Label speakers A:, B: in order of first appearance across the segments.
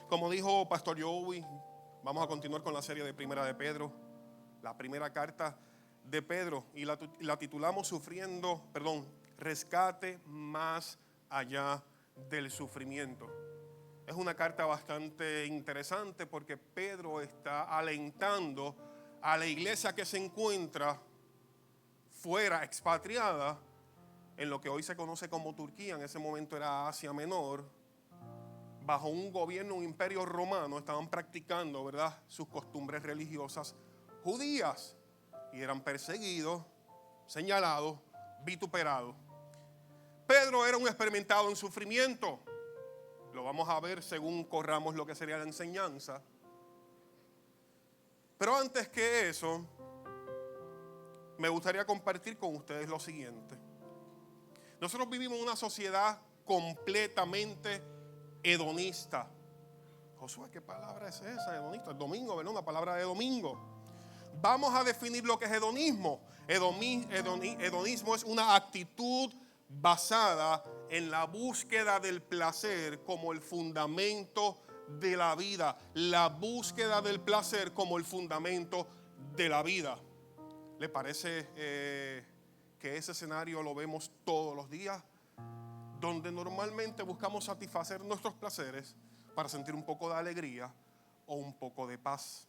A: Como dijo Pastor Joey, vamos a continuar con la serie de Primera de Pedro, la primera carta de Pedro, y la titulamos Rescate más allá del sufrimiento. Es una carta bastante interesante porque Pedro está alentando a la iglesia que se encuentra fuera, expatriada, en lo que hoy se conoce como Turquía. En ese momento era Asia Menor. Bajo un gobierno, un imperio romano, estaban practicando, ¿verdad?, sus costumbres religiosas judías, y eran perseguidos, señalados, vituperados. Pedro era un experimentado en sufrimiento. Lo vamos a ver según corramos lo que sería la enseñanza. Pero antes que eso, me gustaría compartir con ustedes lo siguiente. Nosotros vivimos en una sociedad completamente hedonista. Josué, ¿qué palabra es esa? Hedonista. El domingo, ¿verdad? Una palabra de domingo. Vamos a definir lo que es hedonismo. Hedonismo es una actitud basada en la búsqueda del placer como el fundamento de la vida. La búsqueda del placer como el fundamento de la vida. ¿Le parece que ese escenario lo vemos todos los días? Donde normalmente buscamos satisfacer nuestros placeres para sentir un poco de alegría o un poco de paz.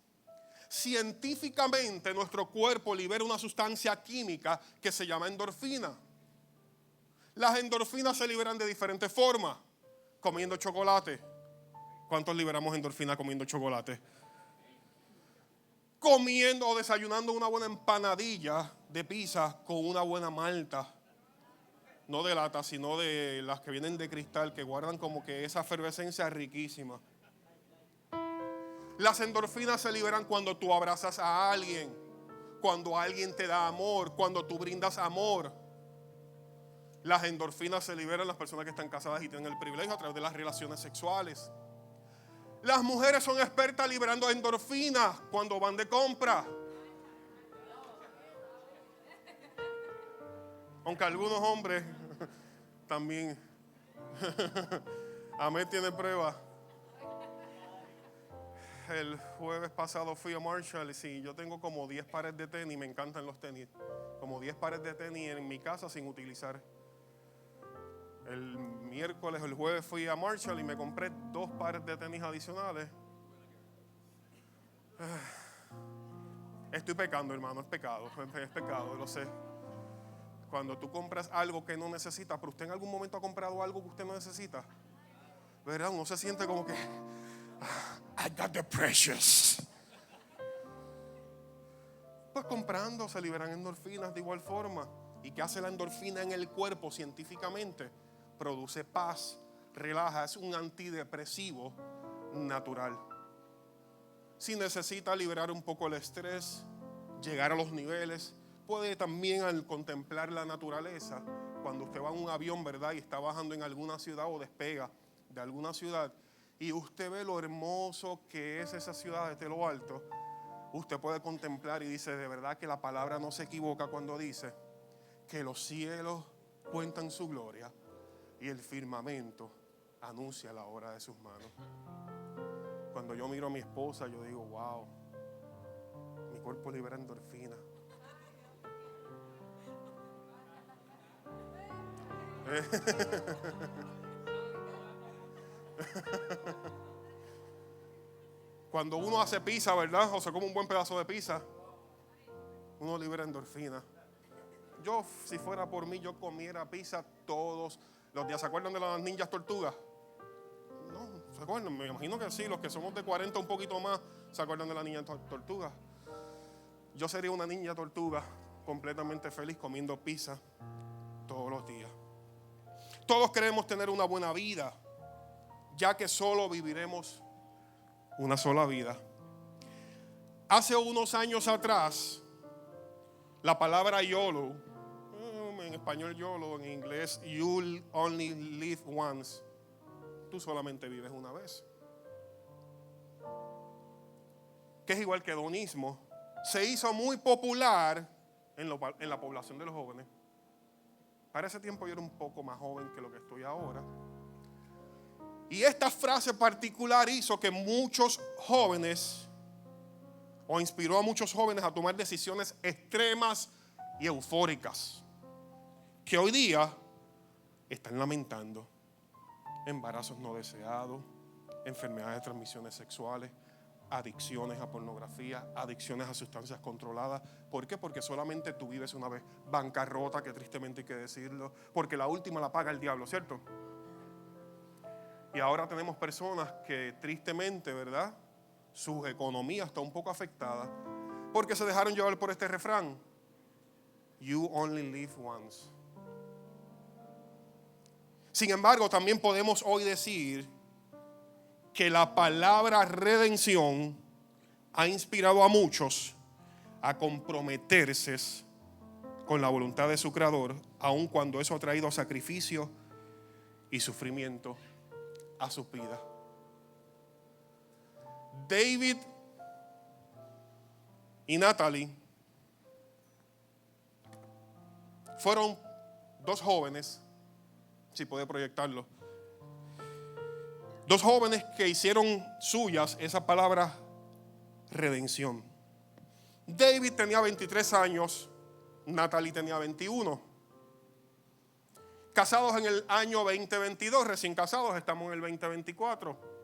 A: Científicamente nuestro cuerpo libera una sustancia química que se llama endorfina. Las endorfinas se liberan de diferentes formas. Comiendo chocolate. ¿Cuántos liberamos endorfina comiendo chocolate? Comiendo o desayunando una buena empanadilla de pizza con una buena malta. No de lata, sino de las que vienen de cristal, que guardan como que esa efervescencia riquísima. Las endorfinas se liberan cuando tú abrazas a alguien, cuando alguien te da amor, cuando tú brindas amor. Las endorfinas se liberan en las personas que están casadas y tienen el privilegio a través de las relaciones sexuales. Las mujeres son expertas liberando endorfinas cuando van de compra. Aunque algunos hombres también. Amén tiene prueba. El jueves pasado fui a Marshall y sí, yo tengo como 10 pares de tenis, me encantan los tenis. Como 10 pares de tenis en mi casa sin utilizar. El jueves fui a Marshall y me compré 2 pares de tenis adicionales. Estoy pecando, hermano, es pecado, lo sé. Cuando tú compras algo que no necesitas, pero usted en algún momento ha comprado algo que usted no necesita, ¿verdad? Uno se siente como que I got the precious. Pues comprando se liberan endorfinas de igual forma. ¿Y qué hace la endorfina en el cuerpo científicamente? Produce paz, relaja, es un antidepresivo natural. Si necesita liberar un poco el estrés, llegar a los niveles, puede también al contemplar la naturaleza, cuando usted va en un avión, ¿verdad?, y está bajando en alguna ciudad o despega de alguna ciudad, y usted ve lo hermoso que es esa ciudad desde lo alto, usted puede contemplar y dice, de verdad que la palabra no se equivoca cuando dice que los cielos cuentan su gloria y el firmamento anuncia la obra de sus manos. Cuando yo miro a mi esposa, yo digo, wow, mi cuerpo libera endorfina. Cuando uno hace pizza, ¿verdad? O se come un buen pedazo de pizza, uno libera endorfina. Yo, si fuera por mí, yo comiera pizza todos los días. ¿Se acuerdan de las ninjas tortugas? No, ¿se acuerdan? Me imagino que sí. Los que somos de 40 un poquito más, ¿se acuerdan de la niña tortuga? Yo sería una niña tortuga completamente feliz comiendo pizza todos los días. Todos queremos tener una buena vida, ya que solo viviremos una sola vida. Hace unos años atrás, la palabra YOLO, en español YOLO, en inglés You'll Only Live Once, tú solamente vives una vez, que es igual que hedonismo, se hizo muy popular en la población de los jóvenes. Para ese tiempo yo era un poco más joven que lo que estoy ahora. Y esta frase particular hizo que muchos jóvenes, o inspiró a muchos jóvenes a tomar decisiones extremas y eufóricas, que hoy día están lamentando embarazos no deseados, enfermedades de transmisiones sexuales, adicciones a pornografía, adicciones a sustancias controladas. ¿Por qué? Porque solamente tú vives una vez. Bancarrota, que tristemente hay que decirlo, porque la última la paga el diablo, ¿cierto? Y ahora tenemos personas que tristemente, ¿verdad?, su economía está un poco afectada porque se dejaron llevar por este refrán: You only live once. Sin embargo, también podemos hoy decir que la palabra redención ha inspirado a muchos a comprometerse con la voluntad de su Creador, aun cuando eso ha traído sacrificio y sufrimiento a sus vidas. David y Natalie fueron dos jóvenes, si puede proyectarlo, dos jóvenes que hicieron suyas esa palabra redención. David tenía 23 años, Natalie tenía 21. Casados en el año 2022, recién casados, estamos en el 2024.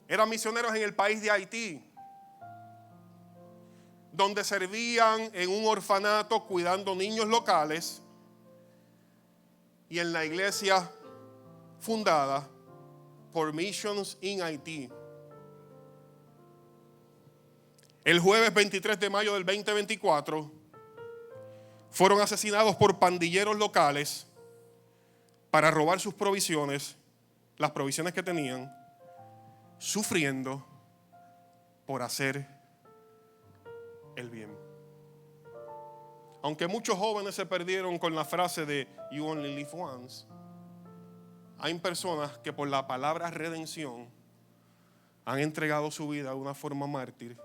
A: Eran misioneros en el país de Haití, donde servían en un orfanato cuidando niños locales, y en la iglesia fundada por Missions in Haití. El jueves 23 de mayo del 2024 fueron asesinados por pandilleros locales para robar sus provisiones, las provisiones que tenían, sufriendo por hacer el bien. Aunque muchos jóvenes se perdieron con la frase de You only live once, hay personas que por la palabra redención han entregado su vida de una forma mártir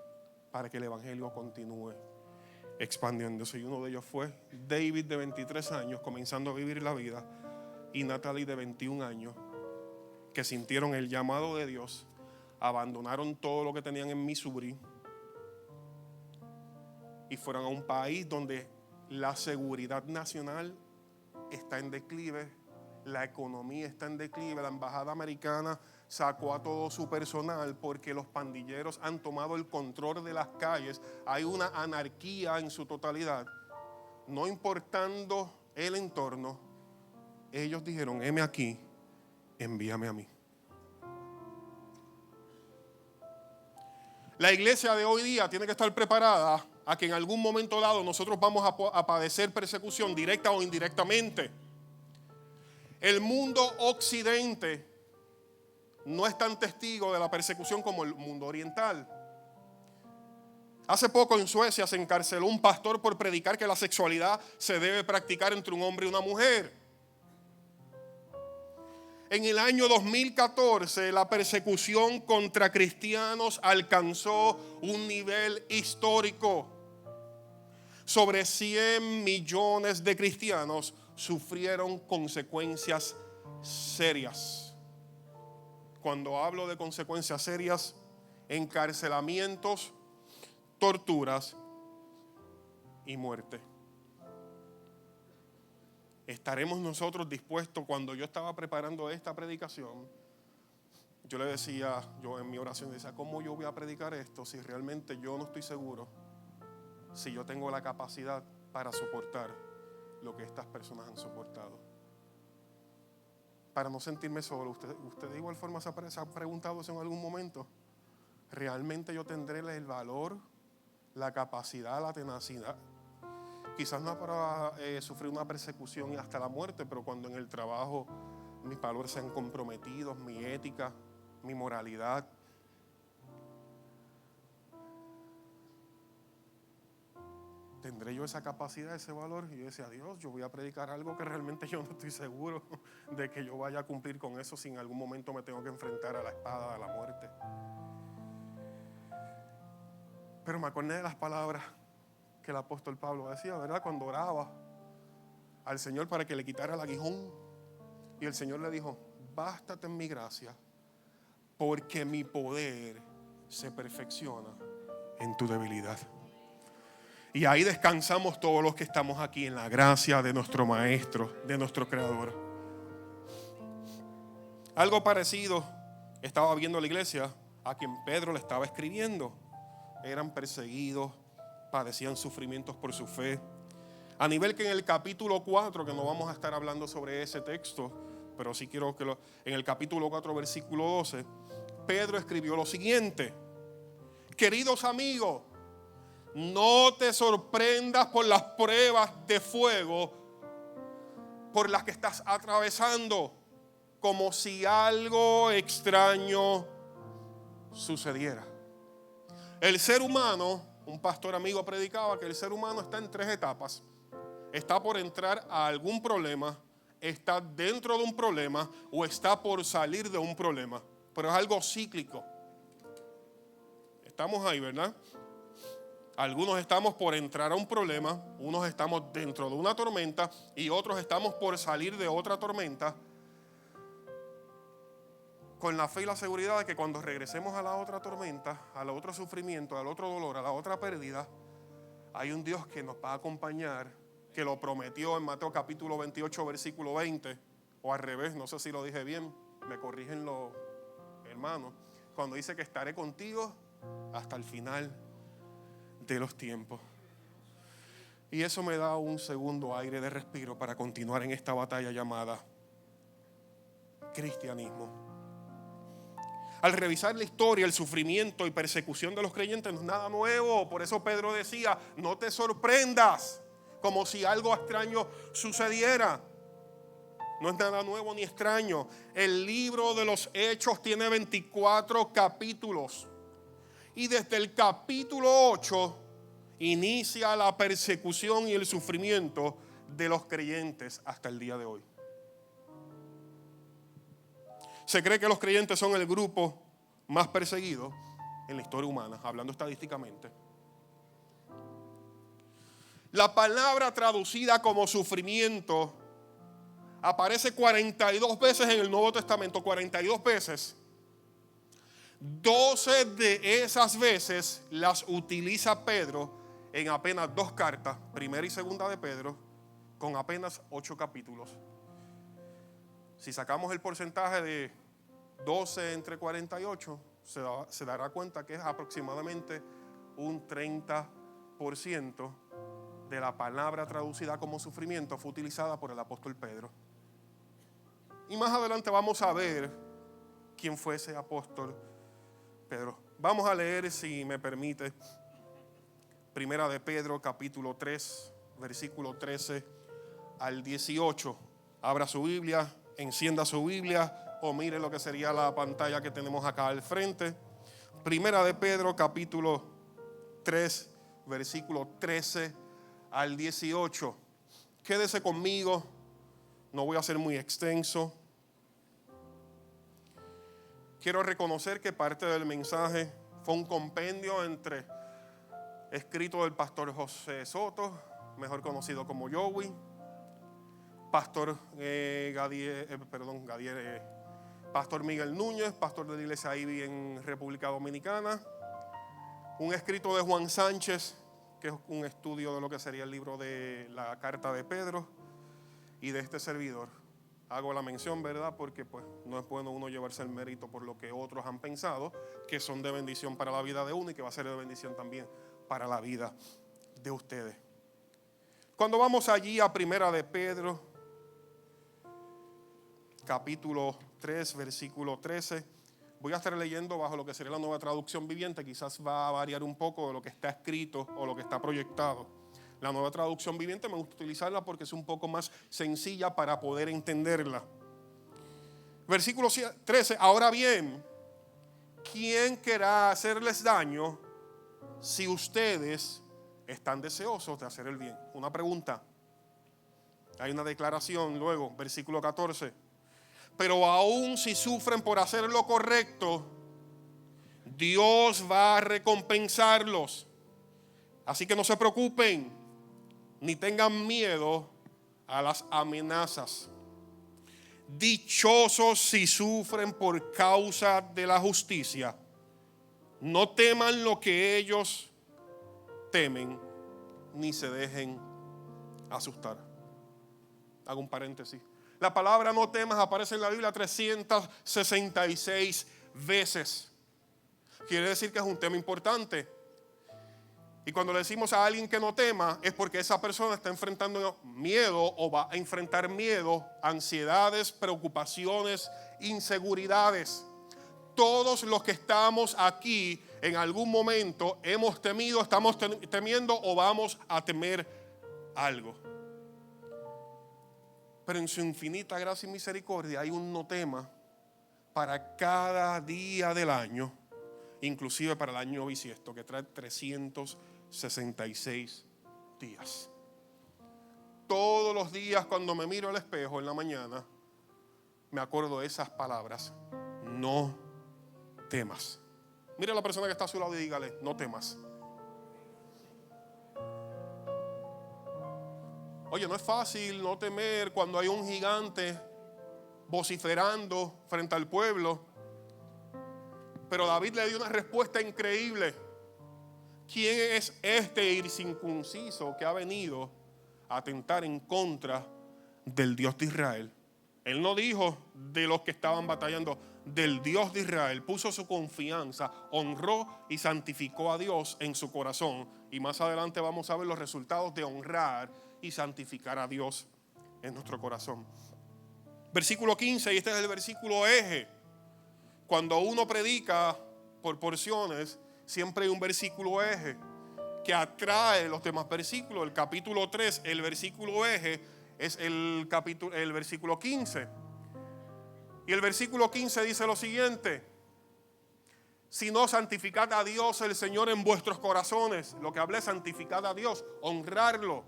A: para que el evangelio continúe expandiéndose. Y uno de ellos fue David, de 23 años, comenzando a vivir la vida, y Natalie, de 21 años, que sintieron el llamado de Dios, abandonaron todo lo que tenían en Missouri y fueron a un país donde la seguridad nacional está en declive, la economía está en declive. La embajada americana sacó a todo su personal porque los pandilleros han tomado el control de las calles. Hay una anarquía en su totalidad. No importando el entorno, ellos dijeron: heme aquí, envíame a mí. La iglesia de hoy día tiene que estar preparada a que en algún momento dado nosotros vamos a padecer persecución directa o indirectamente. El mundo occidente no es tan testigo de la persecución como el mundo oriental. Hace poco en Suecia se encarceló un pastor por predicar que la sexualidad se debe practicar entre un hombre y una mujer. En el año 2014 la persecución contra cristianos alcanzó un nivel histórico. Sobre 100 millones de cristianos sufrieron consecuencias serias. Cuando hablo de consecuencias serias, encarcelamientos, torturas y muerte. ¿Estaremos nosotros dispuestos? Cuando yo estaba preparando esta predicación, yo le decía, yo en mi oración decía: ¿cómo yo voy a predicar esto si realmente yo no estoy seguro si yo tengo la capacidad para soportar lo que estas personas han soportado? Para no sentirme solo. Usted de igual forma se ha preguntado eso en algún momento. ¿Realmente yo tendré el valor, la capacidad, la tenacidad? Quizás no para sufrir una persecución y hasta la muerte, pero cuando en el trabajo mis valores sean comprometidos, mi ética, mi moralidad. ¿Tendré yo esa capacidad, ese valor? Y yo decía: Dios, yo voy a predicar algo que realmente yo no estoy seguro de que yo vaya a cumplir con eso, si en algún momento me tengo que enfrentar a la espada, a la muerte. Pero me acordé de las palabras que el apóstol Pablo decía, ¿verdad? Cuando oraba al Señor para que le quitara el aguijón, y el Señor le dijo: bástate en mi gracia, porque mi poder se perfecciona en tu debilidad. Y ahí descansamos todos los que estamos aquí en la gracia de nuestro Maestro, de nuestro Creador. Algo parecido estaba viendo la iglesia a quien Pedro le estaba escribiendo. Eran perseguidos, padecían sufrimientos por su fe. A nivel que en el capítulo 4, que no vamos a estar hablando sobre ese texto, pero sí quiero que en el capítulo 4, versículo 12, Pedro escribió lo siguiente: queridos amigos, no te sorprendas por las pruebas de fuego por las que estás atravesando, como si algo extraño sucediera. El ser humano, un pastor amigo predicaba que el ser humano está en 3 etapas. Está por entrar a algún problema, está dentro de un problema o está por salir de un problema. Pero es algo cíclico. Estamos ahí, ¿verdad? Algunos estamos por entrar a un problema, unos estamos dentro de una tormenta y otros estamos por salir de otra tormenta, con la fe y la seguridad de que cuando regresemos a la otra tormenta, al otro sufrimiento, al otro dolor, a la otra pérdida, hay un Dios que nos va a acompañar, que lo prometió en Mateo capítulo 28, versículo 20, o al revés, no sé si lo dije bien, me corrigen los hermanos, cuando dice que estaré contigo hasta el final de los tiempos. Y eso me da un segundo aire de respiro para continuar en esta batalla llamada cristianismo. Al revisar la historia, el sufrimiento y persecución de los creyentes no es nada nuevo. Por eso Pedro decía, no te sorprendas, como si algo extraño sucediera. No es nada nuevo ni extraño. El libro de los Hechos tiene 24 capítulos. Y desde el capítulo 8 inicia la persecución y el sufrimiento de los creyentes hasta el día de hoy. Se cree que los creyentes son el grupo más perseguido en la historia humana, hablando estadísticamente. La palabra traducida como sufrimiento aparece 42 veces en el Nuevo Testamento, 42 veces. 12 de esas veces las utiliza Pedro en apenas 2 cartas, primera y segunda de Pedro, con apenas 8 capítulos. Si sacamos el porcentaje de 12 entre 48, se dará cuenta que es aproximadamente un 30% de la palabra traducida como sufrimiento fue utilizada por el apóstol Pedro. Y más adelante vamos a ver quién fue ese apóstol Pedro. Vamos a leer, si me permite, Primera de Pedro, capítulo 3, versículo 13 al 18. Abra su Biblia, encienda su Biblia o mire lo que sería la pantalla que tenemos acá al frente. Primera de Pedro, capítulo 3, versículo 13 al 18. Quédese conmigo, no voy a ser muy extenso. Quiero reconocer que parte del mensaje fue un compendio escrito del pastor José Soto, mejor conocido como Joey, pastor pastor Miguel Núñez, pastor de la iglesia IBI en República Dominicana, un escrito de Juan Sánchez, que es un estudio de lo que sería el libro de la carta de Pedro, y de este servidor. Hago la mención, ¿verdad? Porque pues no es bueno uno llevarse el mérito por lo que otros han pensado, que son de bendición para la vida de uno y que va a ser de bendición también para la vida de ustedes. Cuando vamos allí a Primera de Pedro, capítulo 3, versículo 13, voy a estar leyendo bajo lo que sería la Nueva Traducción Viviente. Quizás va a variar un poco de lo que está escrito o lo que está proyectado. La Nueva Traducción Viviente me gusta utilizarla porque es un poco más sencilla para poder entenderla. Versículo 13, ahora bien, ¿quién querrá hacerles daño si ustedes están deseosos de hacer el bien? Una pregunta. Hay una declaración luego, versículo 14. Pero aún si sufren por hacer lo correcto, Dios va a recompensarlos. Así que no se preocupen, ni tengan miedo a las amenazas. Dichosos si sufren por causa de la justicia. No teman lo que ellos temen, ni se dejen asustar. Hago un paréntesis. La palabra no temas aparece en la Biblia 366 veces. Quiere decir que es un tema importante. Y cuando le decimos a alguien que no tema, es porque esa persona está enfrentando miedo o va a enfrentar miedo, ansiedades, preocupaciones, inseguridades. Todos los que estamos aquí en algún momento hemos temido, estamos temiendo o vamos a temer algo. Pero en su infinita gracia y misericordia hay un no tema para cada día del año, inclusive para el año bisiesto, que trae 366 días. Todos los días cuando me miro al espejo en la mañana, me acuerdo de esas palabras: no temas. Mire a la persona que está a su lado y dígale: no temas. Oye, no es fácil no temer cuando hay un gigante vociferando frente al pueblo. Pero David le dio una respuesta increíble. ¿Quién es este incircunciso que ha venido a atentar en contra del Dios de Israel? Él no dijo de los que estaban batallando, del Dios de Israel. Puso su confianza, honró y santificó a Dios en su corazón. Y más adelante vamos a ver los resultados de honrar y santificar a Dios en nuestro corazón. Versículo 15, y este es el versículo eje. Cuando uno predica por porciones, siempre hay un versículo eje que atrae los demás versículos. El capítulo 3, el versículo eje es el versículo 15. Y el versículo 15 dice lo siguiente: si no, santificad a Dios el Señor en vuestros corazones. Lo que hablé, santificad a Dios, honrarlo.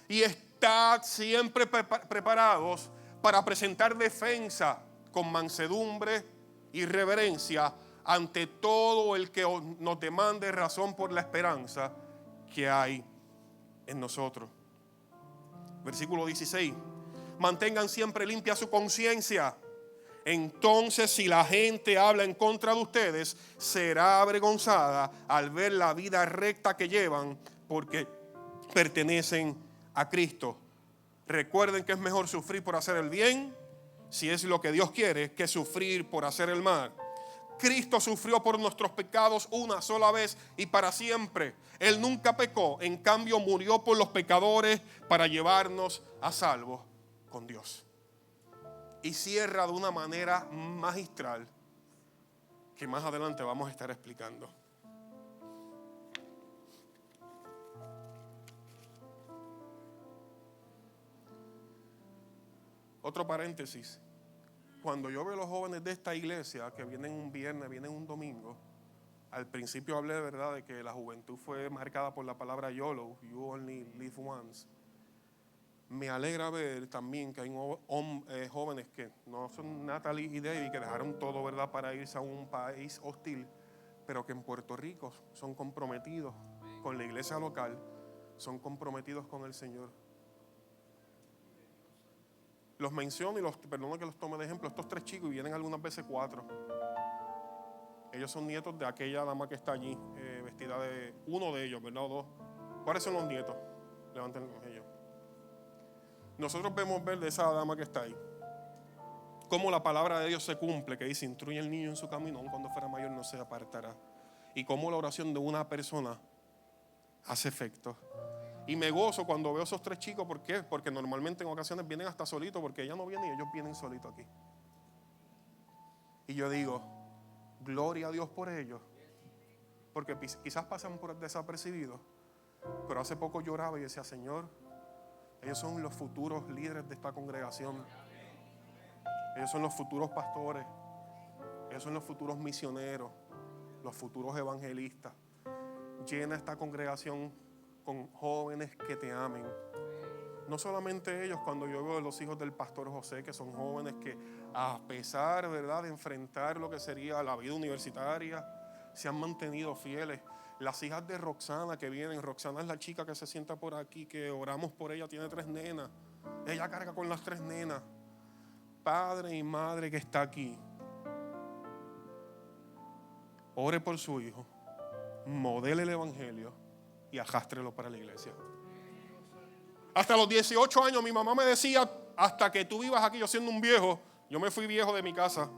A: Y estad siempre preparados para presentar defensa con mansedumbre y reverencia ante todo el que nos demande razón por la esperanza que hay en nosotros. Versículo 16: mantengan siempre limpia su conciencia. Entonces, si la gente habla en contra de ustedes, será avergonzada al ver la vida recta que llevan, porque pertenecen a Cristo. Recuerden que es mejor sufrir por hacer el bien, si es lo que Dios quiere, que sufrir por hacer el mal. Cristo sufrió por nuestros pecados una sola vez y para siempre. Él nunca pecó, en cambio murió por los pecadores para llevarnos a salvo con Dios. Y cierra de una manera magistral que más adelante vamos a estar explicando. Otro paréntesis. Cuando yo veo a los jóvenes de esta iglesia que vienen un viernes, vienen un domingo, al principio hablé de verdad de que la juventud fue marcada por la palabra YOLO, you only live once. Me alegra ver también que hay jóvenes que no son Natalie y David, que dejaron todo, ¿verdad?, para irse a un país hostil, pero que en Puerto Rico son comprometidos con la iglesia local, son comprometidos con el Señor. Los menciono y perdón que los tome de ejemplo, estos 3 chicos, y vienen algunas veces 4. Ellos son nietos de aquella dama que está allí, vestida de uno de ellos, ¿verdad? O 2. ¿Cuáles son los nietos? Levanten ellos. Nosotros vemos ver de esa dama que está ahí cómo la palabra de Dios se cumple, que dice: instruye al niño en su camino, aun cuando fuera mayor no se apartará. Y cómo la oración de una persona hace efecto. Y me gozo cuando veo esos 3 chicos. ¿Por qué? Porque normalmente en ocasiones vienen hasta solitos, porque ella no viene y ellos vienen solitos aquí. Y yo digo: gloria a Dios por ellos, porque quizás pasan por desapercibidos, pero hace poco lloraba y decía: Señor, ellos son los futuros líderes de esta congregación. Ellos son los futuros pastores. Ellos son los futuros misioneros, los futuros evangelistas. Llena esta congregación con jóvenes que te amen. No solamente ellos, cuando yo veo los hijos del pastor José, que son jóvenes que, a pesar, ¿verdad?, de enfrentar lo que sería la vida universitaria, se han mantenido fieles. Las hijas de Roxana que vienen, Roxana es la chica que se sienta por aquí, que oramos por ella, tiene 3 nenas. Ella carga con las 3 nenas. padre y madre que está aquí ore por su hijo, modele el evangelio y arrástrelo para la iglesia. Hasta los 18 años mi mamá me decía, hasta que tú vivas aquí, yo siendo un viejo, yo me fui viejo de mi casa,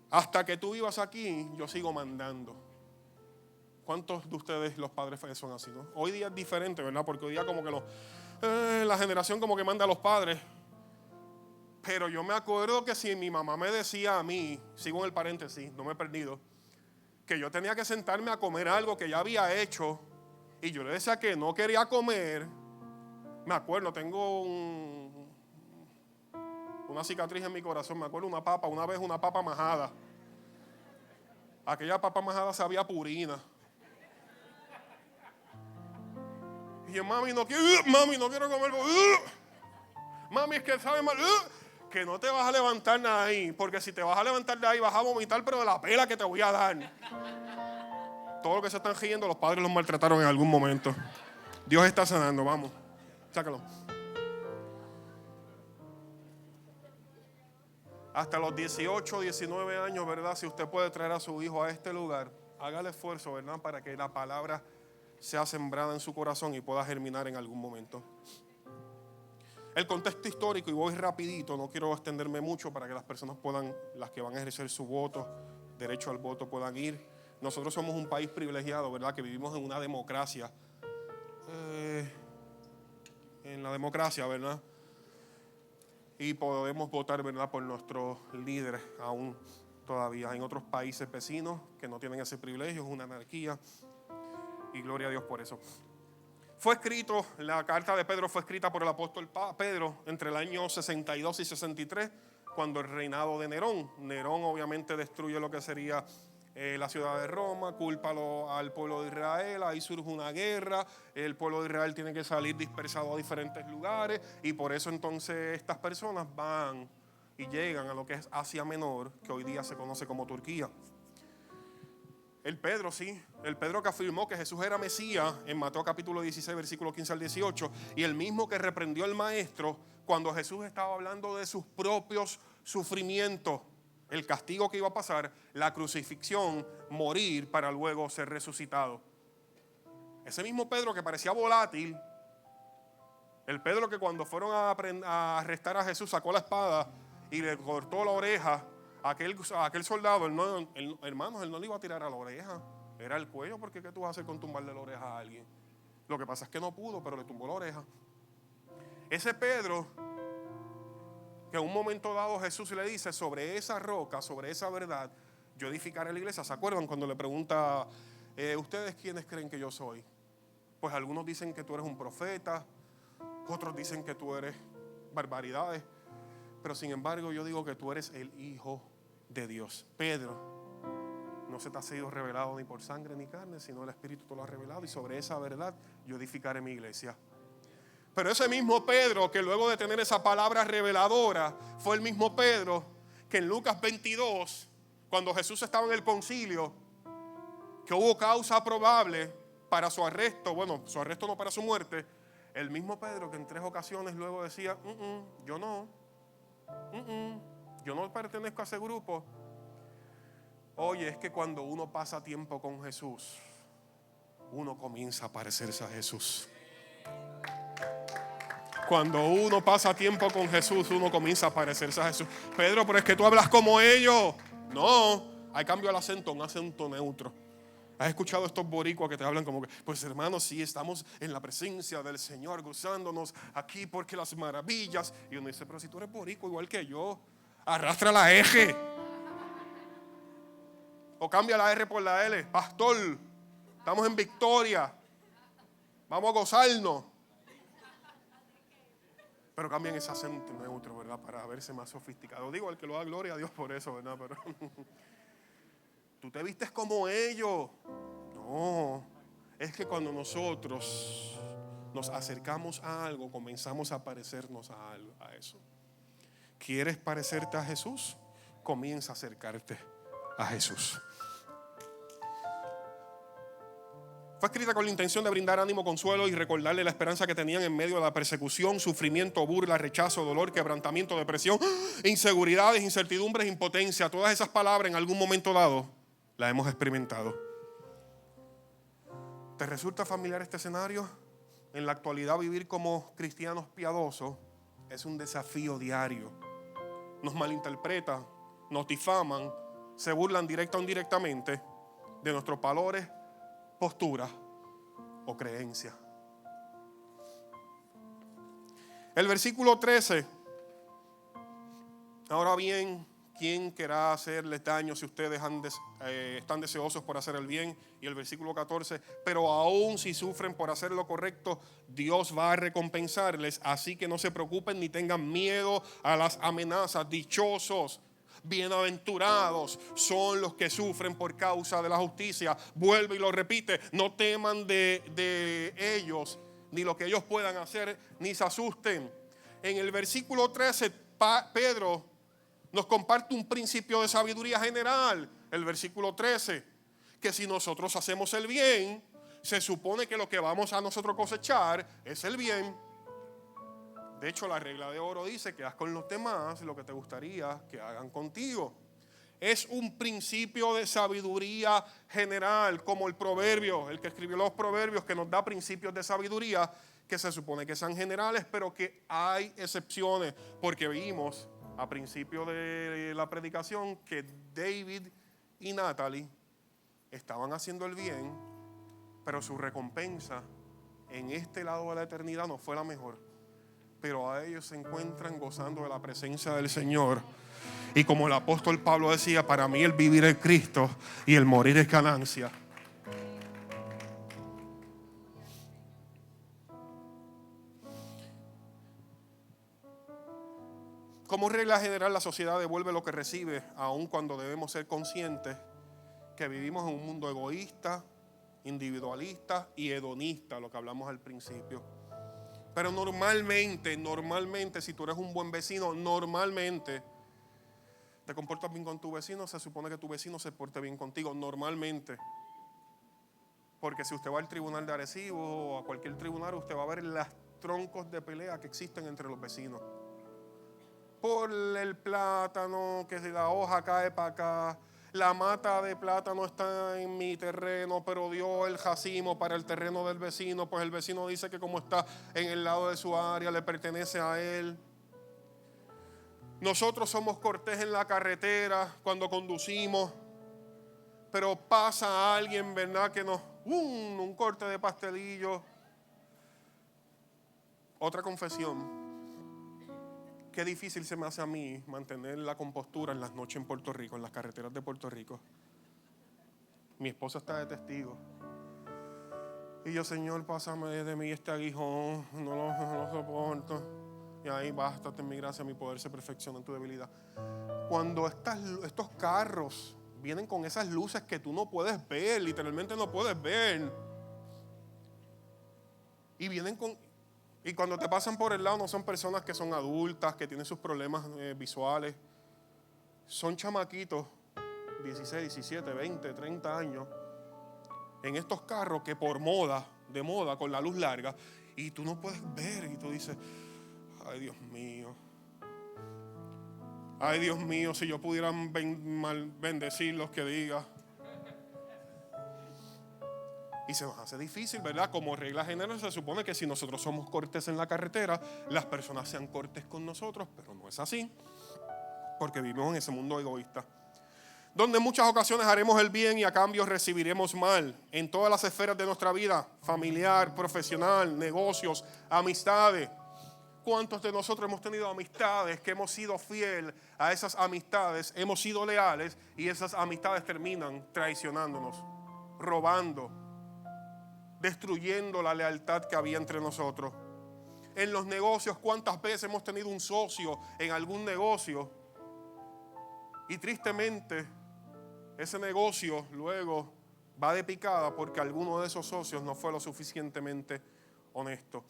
A: hasta que tú vivas aquí, yo sigo mandando. ¿Cuántos de ustedes los padres son así, no? Hoy día es diferente, ¿verdad? Porque hoy día como que la generación como que manda a los padres. Pero yo me acuerdo que si mi mamá me decía a mí, sigo en el paréntesis, no me he perdido, que yo tenía que sentarme a comer algo que ya había hecho y yo le decía que no quería comer, me acuerdo, tengo una cicatriz en mi corazón, me acuerdo una vez una papa majada. Aquella papa majada sabía a purina. Y yo, mami, no quiero comer. Mami, es que sabe mal. Que no te vas a levantar de ahí, porque si te vas a levantar de ahí vas a vomitar, pero de la pela que te voy a dar. Todo lo que se están riendo, los padres los maltrataron en algún momento. Dios está sanando, vamos, sácalo. Hasta los 18, 19 años, ¿verdad? Si usted puede traer a su hijo a este lugar, haga el esfuerzo, ¿verdad? Para que la palabra sea sembrada en su corazón y pueda germinar en algún momento. El contexto histórico, y voy rapidito, no quiero extenderme mucho para que las personas puedan, las que van a ejercer su voto, derecho al voto, puedan ir. Nosotros somos un país privilegiado, ¿verdad? Que vivimos en una democracia. En la democracia, ¿verdad? Y podemos votar, ¿verdad? Por nuestros líderes aún todavía. En otros países vecinos que no tienen ese privilegio, es una anarquía. Y gloria a Dios por eso. Fue escrito, la carta de Pedro fue escrita por el apóstol Pedro entre el año 62 y 63, cuando el reinado de Nerón. Nerón obviamente destruye lo que sería la ciudad de Roma, cúlpalo al pueblo de Israel, ahí surge una guerra, el pueblo de Israel tiene que salir dispersado a diferentes lugares y por eso entonces estas personas van y llegan a lo que es Asia Menor, que hoy día se conoce como Turquía. El Pedro que afirmó que Jesús era Mesías en Mateo capítulo 16, versículo 15 al 18, y el mismo que reprendió al maestro cuando Jesús estaba hablando de sus propios sufrimientos, el castigo que iba a pasar, la crucifixión, morir para luego ser resucitado. Ese mismo Pedro que parecía volátil, el Pedro que cuando fueron a arrestar a Jesús sacó la espada y le cortó la oreja a aquel soldado, hermanos, él no le iba a tirar a la oreja, era el cuello, porque ¿qué tú vas a hacer con tumbarle la oreja a alguien? Lo que pasa es que no pudo, pero le tumbó la oreja. Ese Pedro, que en un momento dado Jesús le dice, sobre esa roca, sobre esa verdad, yo edificaré la iglesia. ¿Se acuerdan cuando le pregunta, ¿ustedes quiénes creen que yo soy? Pues algunos dicen que tú eres un profeta, otros dicen que tú eres barbaridades, pero sin embargo yo digo que tú eres el Hijo de Dios. Pedro, no se te ha sido revelado ni por sangre ni carne, sino el Espíritu te lo ha revelado, y sobre esa verdad yo edificaré mi iglesia. Pero ese mismo Pedro que luego de tener esa palabra reveladora fue el mismo Pedro que en Lucas 22, cuando Jesús estaba en el concilio, que hubo causa probable para su arresto, bueno, su arresto no para su muerte, el mismo Pedro que en 3 ocasiones luego decía, yo no pertenezco a ese grupo. Oye, es que cuando uno pasa tiempo con Jesús, uno comienza a parecerse a Jesús. Cuando uno pasa tiempo con Jesús, uno comienza a parecerse a Jesús. Pedro, pero es que tú hablas como ellos. No, hay cambio al acento, un acento neutro. ¿Has escuchado estos boricuas que te hablan como que, pues hermanos, sí, estamos en la presencia del Señor, gozándonos aquí porque las maravillas? Y uno dice, pero si tú eres boricua igual que yo, arrastra la R. O cambia la R por la L. Pastor, estamos en victoria. Vamos a gozarnos. Pero cambien ese acento neutro, ¿verdad? Para verse más sofisticado. Digo, el que lo da gloria a Dios por eso, ¿verdad? Pero tú te vistes como ellos. No, es que cuando nosotros nos acercamos a algo, comenzamos a parecernos a eso. ¿Quieres parecerte a Jesús? Comienza a acercarte a Jesús. Fue escrita con la intención de brindar ánimo, consuelo y recordarle la esperanza que tenían en medio de la persecución, sufrimiento, burla, rechazo, dolor, quebrantamiento, depresión, inseguridades, incertidumbres, impotencia. Todas esas palabras en algún momento dado las hemos experimentado. ¿Te resulta familiar este escenario? En la actualidad vivir como cristianos piadosos es un desafío diario. Nos malinterpretan, nos difaman, se burlan directa o indirectamente de nuestros valores, posturas o creencias. El versículo 13. Ahora bien, ¿quién querrá hacerles daño si ustedes están deseosos por hacer el bien? Y el versículo 14, pero aún si sufren por hacer lo correcto, Dios va a recompensarles, así que no se preocupen ni tengan miedo a las amenazas. Dichosos, bienaventurados son los que sufren por causa de la justicia. Vuelve y lo repite, no teman de ellos, ni lo que ellos puedan hacer, ni se asusten. En el versículo 13, Pedro nos comparte un principio de sabiduría general. El versículo 13, que si nosotros hacemos el bien, se supone que lo que vamos a nosotros cosechar es el bien. De hecho, la regla de oro dice que haz con los demás lo que te gustaría que hagan contigo. Es un principio de sabiduría general, como el proverbio, el que escribió los proverbios, que nos da principios de sabiduría que se supone que sean generales, pero que hay excepciones, porque vimos a principio de la predicación que David y Natalie estaban haciendo el bien, pero su recompensa en este lado de la eternidad no fue la mejor. Pero a ellos se encuentran gozando de la presencia del Señor. Y como el apóstol Pablo decía, para mí el vivir es Cristo y el morir es ganancia. Como regla general, la sociedad devuelve lo que recibe, aun cuando debemos ser conscientes que vivimos en un mundo egoísta, individualista y hedonista, lo que hablamos al principio. Pero normalmente, si tú eres un buen vecino, normalmente te comportas bien con tu vecino, se supone que tu vecino se porte bien contigo, normalmente. Porque si usted va al tribunal de Arecibo o a cualquier tribunal, usted va a ver los troncos de pelea que existen entre los vecinos. Por el plátano, que si la hoja cae para acá, la mata de plátano está en mi terreno, pero dio el racimo para el terreno del vecino, pues el vecino dice que como está en el lado de su área, le pertenece a él. Nosotros somos cortés en la carretera cuando conducimos, pero pasa alguien, ¿verdad? Que nos, un corte de pastelillo. Otra confesión. Qué difícil se me hace a mí mantener la compostura en las noches en Puerto Rico, en las carreteras de Puerto Rico. Mi esposa está de testigo. Y yo, Señor, pásame de mí este aguijón, no lo soporto. Y ahí, bástate en mi gracia, mi poder se perfecciona en tu debilidad. Cuando estos carros vienen con esas luces que tú no puedes ver, literalmente no puedes ver. Y vienen con... Y cuando te pasan por el lado no son personas que son adultas, que tienen sus problemas visuales. Son chamaquitos, 16, 17, 20, 30 años, en estos carros que por moda, de moda, con la luz larga, y tú no puedes ver, y tú dices, ay Dios mío. Ay Dios mío, si yo pudiera bendecirlos, que diga. Y se nos hace difícil, ¿verdad? Como regla general se supone que si nosotros somos cortés en la carretera, las personas sean cortés con nosotros, pero no es así, porque vivimos en ese mundo egoísta, donde en muchas ocasiones haremos el bien y a cambio recibiremos mal, en todas las esferas de nuestra vida, familiar, profesional, negocios, amistades. ¿Cuántos de nosotros hemos tenido amistades que hemos sido fiel a esas amistades, hemos sido leales y esas amistades terminan traicionándonos, robando, destruyendo la lealtad que había entre nosotros? En los negocios, ¿cuántas veces hemos tenido un socio en algún negocio y tristemente ese negocio luego va de picada porque alguno de esos socios no fue lo suficientemente honesto?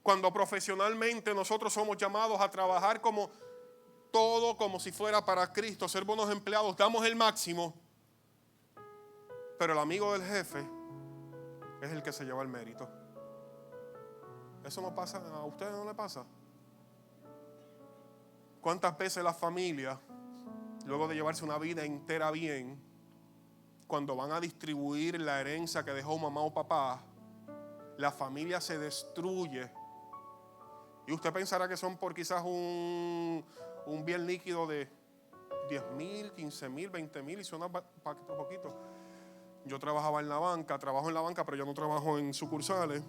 A: Cuando profesionalmente nosotros somos llamados a trabajar como si fuera para Cristo, ser buenos empleados, damos el máximo, pero el amigo del jefe es el que se lleva el mérito. ¿Eso no pasa? ¿A ustedes no le pasa? ¿Cuántas veces las familias, luego de llevarse una vida entera bien, cuando van a distribuir la herencia que dejó mamá o papá, la familia se destruye? Y usted pensará que son por quizás un bien líquido de 10,000, 15,000, 20,000 y suena poquito. Yo trabajo en la banca, pero yo no trabajo en sucursales.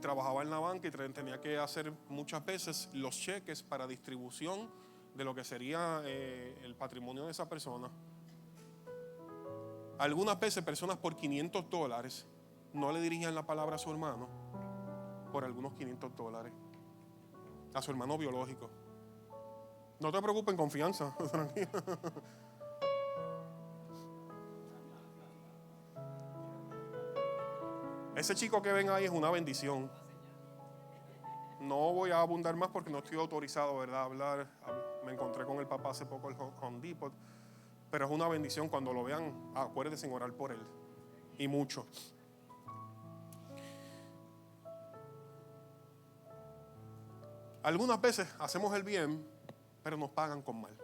A: Trabajaba en la banca y tenía que hacer muchas veces los cheques para distribución de lo que sería el patrimonio de esa persona. Algunas veces personas por $500 no le dirigían la palabra a su hermano por algunos $500, a su hermano biológico. No te preocupes, en confianza. Ese chico que ven ahí es una bendición. No voy a abundar más porque no estoy autorizado, ¿verdad?, a hablar. Me encontré con el papá hace poco en Home Depot. Pero es una bendición. Cuando lo vean, acuérdense en orar por él. Y mucho. Algunas veces hacemos el bien, pero nos pagan con mal.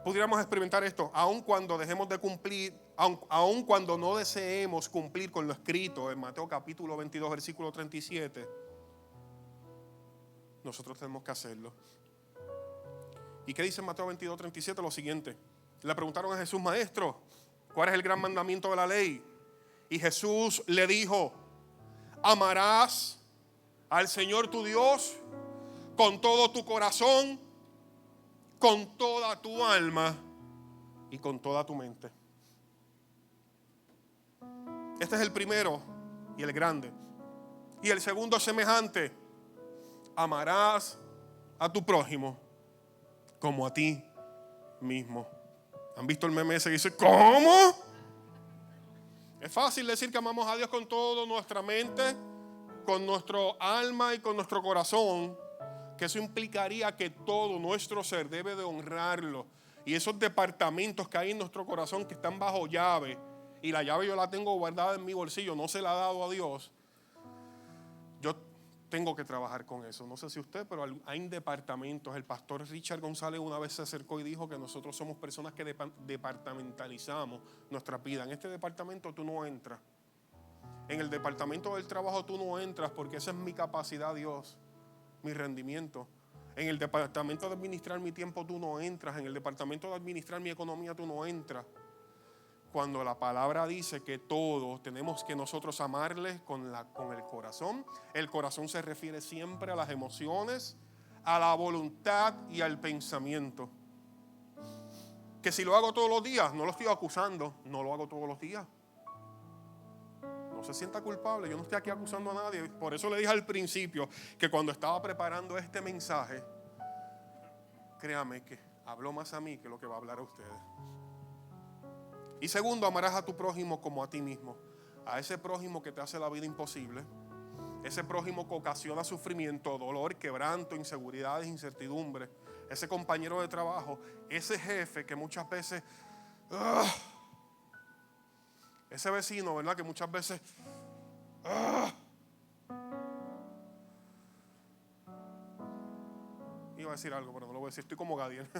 A: Pudiéramos experimentar esto, aun cuando dejemos de cumplir, aun cuando no deseemos cumplir con lo escrito en Mateo capítulo 22, versículo 37. Nosotros tenemos que hacerlo. ¿Y qué dice Mateo 22, 37? Lo siguiente. Le preguntaron a Jesús: Maestro, ¿cuál es el gran mandamiento de la ley? Y Jesús le dijo: amarás al Señor tu Dios con todo tu corazón, con toda tu alma y con toda tu mente. Este es el primero y el grande. Y el segundo es semejante: amarás a tu prójimo como a ti mismo. ¿Han visto el meme ese que dice ¿cómo? Es fácil decir que amamos a Dios con toda nuestra mente, con nuestro alma y con nuestro corazón, que eso implicaría que todo nuestro ser debe de honrarlo. Y esos departamentos que hay en nuestro corazón que están bajo llave, y la llave yo la tengo guardada en mi bolsillo, no se la ha dado a Dios, yo tengo que trabajar con eso. No sé si usted, pero hay departamentos. El pastor Richard González una vez se acercó y dijo que nosotros somos personas que departamentalizamos nuestra vida. En este departamento tú no entras. En el departamento del trabajo tú no entras, porque esa es mi capacidad, Dios, mi rendimiento. En el departamento de administrar mi tiempo tú no entras. En el departamento de administrar mi economía tú no entras. Cuando la palabra dice que todos tenemos que nosotros amarles con el corazón. El corazón se refiere siempre a las emociones, a la voluntad y al pensamiento. Que si lo hago todos los días, no lo estoy acusando, no lo hago todos los días. No se sienta culpable, yo no estoy aquí acusando a nadie. Por eso le dije al principio que cuando estaba preparando este mensaje, créame que habló más a mí que lo que va a hablar a ustedes. Y segundo, amarás a tu prójimo como a ti mismo. A ese prójimo que te hace la vida imposible, ese prójimo que ocasiona sufrimiento, dolor, quebranto, inseguridades, incertidumbre, ese compañero de trabajo, ese jefe que muchas veces, ese vecino, ¿verdad?, que muchas veces iba a decir algo, pero no lo voy a decir, estoy como Gadiel.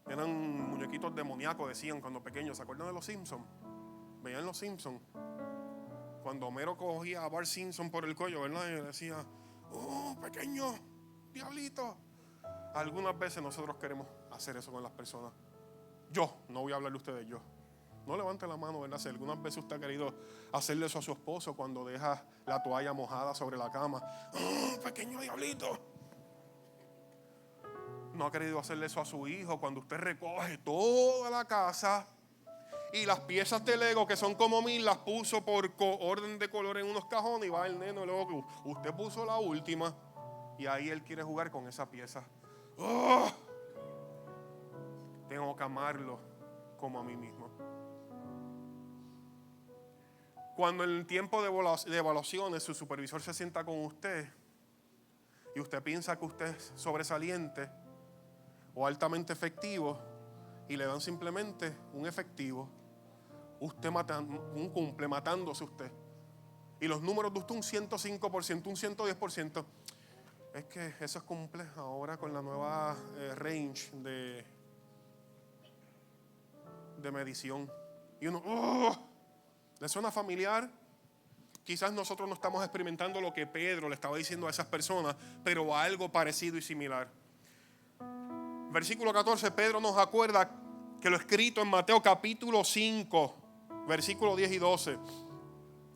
A: Eran muñequitos demoníacos, decían cuando pequeños. ¿Se acuerdan de los Simpsons? Veían los Simpsons. Cuando Homero cogía a Bart Simpson por el cuello, ¿verdad?, y le decía: oh, pequeño diablito. Algunas veces nosotros queremos hacer eso con las personas. Yo, no voy a hablarle a ustedes, yo. No levante la mano, ¿verdad? Si algunas veces usted ha querido hacerle eso a su esposo cuando deja la toalla mojada sobre la cama. Oh, pequeño diablito. No ha querido hacerle eso a su hijo cuando usted recoge toda la casa y las piezas de Lego, que son como 1000, las puso por orden de color en unos cajones, y va el neno luego que usted puso la última y ahí él quiere jugar con esa pieza. ¡Oh! Tengo que amarlo como a mí mismo. Cuando en el tiempo de evaluaciones su supervisor se sienta con usted y usted piensa que usted es sobresaliente o altamente efectivo y le dan simplemente un efectivo, usted cumple matándose usted. Y los números de usted un 105%, un 110%. Es que eso cumple ahora con la nueva range de medición. Y uno, ¿le suena familiar? Quizás nosotros no estamos experimentando lo que Pedro le estaba diciendo a esas personas, pero algo parecido y similar. Versículo 14, Pedro nos acuerda que lo escrito en Mateo capítulo 5, versículo 10 y 12.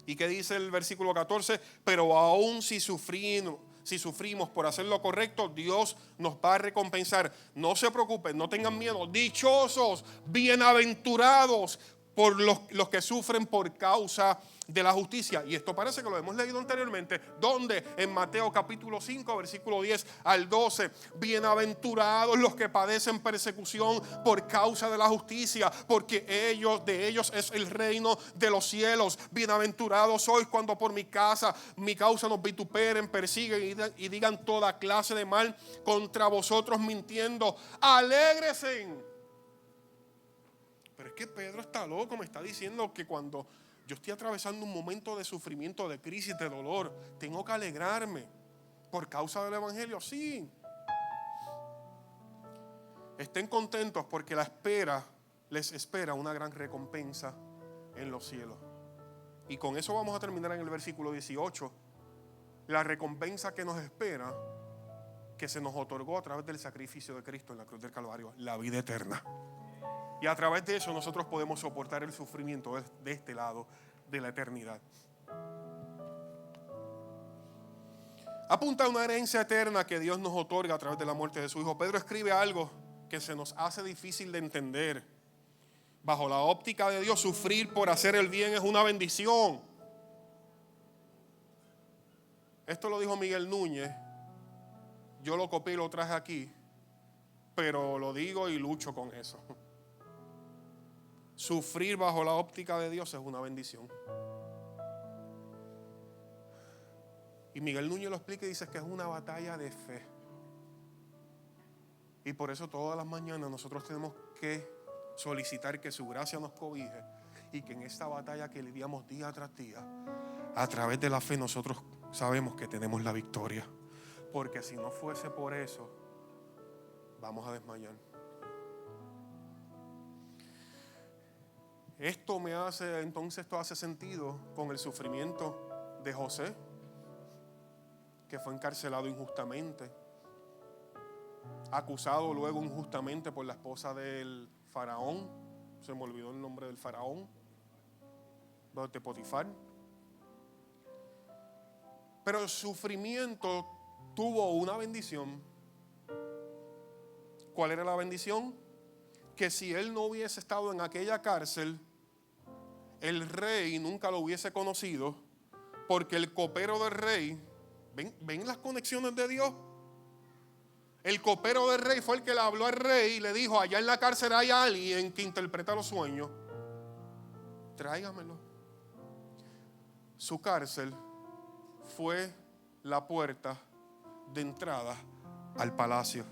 A: ¿Y qué dice el versículo 14? Pero aún si sufrimos por hacer lo correcto, Dios nos va a recompensar. No se preocupen, no tengan miedo. Dichosos, bienaventurados por los que sufren por causa de la justicia. Y esto parece que lo hemos leído anteriormente. ¿Dónde? En Mateo capítulo 5, versículo 10 al 12. Bienaventurados los que padecen persecución por causa de la justicia, porque de ellos es el reino de los cielos. Bienaventurados sois cuando por mi causa nos vituperen, persiguen y digan toda clase de mal contra vosotros mintiendo. Alégresen. Pero es que Pedro está loco, me está diciendo que cuando yo estoy atravesando un momento de sufrimiento, de crisis, de dolor, tengo que alegrarme por causa del evangelio. Sí. Estén contentos porque les espera una gran recompensa en los cielos. Y con eso vamos a terminar en el versículo 18. La recompensa que nos espera, que se nos otorgó a través del sacrificio de Cristo en la cruz del Calvario, la vida eterna. Y a través de eso nosotros podemos soportar el sufrimiento de este lado de la eternidad. Apunta a una herencia eterna que Dios nos otorga a través de la muerte de su Hijo. Pedro escribe algo que se nos hace difícil de entender. Bajo la óptica de Dios, sufrir por hacer el bien es una bendición. Esto lo dijo Miguel Núñez. Yo lo copié y lo traje aquí, pero lo digo y lucho con eso. Sufrir bajo la óptica de Dios es una bendición. Y Miguel Núñez lo explica y dice que es una batalla de fe. Y por eso todas las mañanas nosotros tenemos que solicitar que su gracia nos cobije y que en esta batalla que lidiamos día tras día, a través de la fe nosotros sabemos que tenemos la victoria. Porque si no fuese por eso, vamos a desmayar. Esto hace sentido con el sufrimiento de José, que fue encarcelado injustamente, acusado luego injustamente por la esposa del faraón. Se me olvidó el nombre del faraón, de Potifar. Pero el sufrimiento tuvo una bendición. ¿Cuál era la bendición? Que si él no hubiese estado en aquella cárcel, el rey nunca lo hubiese conocido, porque el copero del rey, ¿ven las conexiones de Dios? El copero del rey fue el que le habló al rey y le dijo: allá en la cárcel hay alguien que interpreta los sueños, tráigamelo. Su cárcel fue la puerta de entrada al palacio.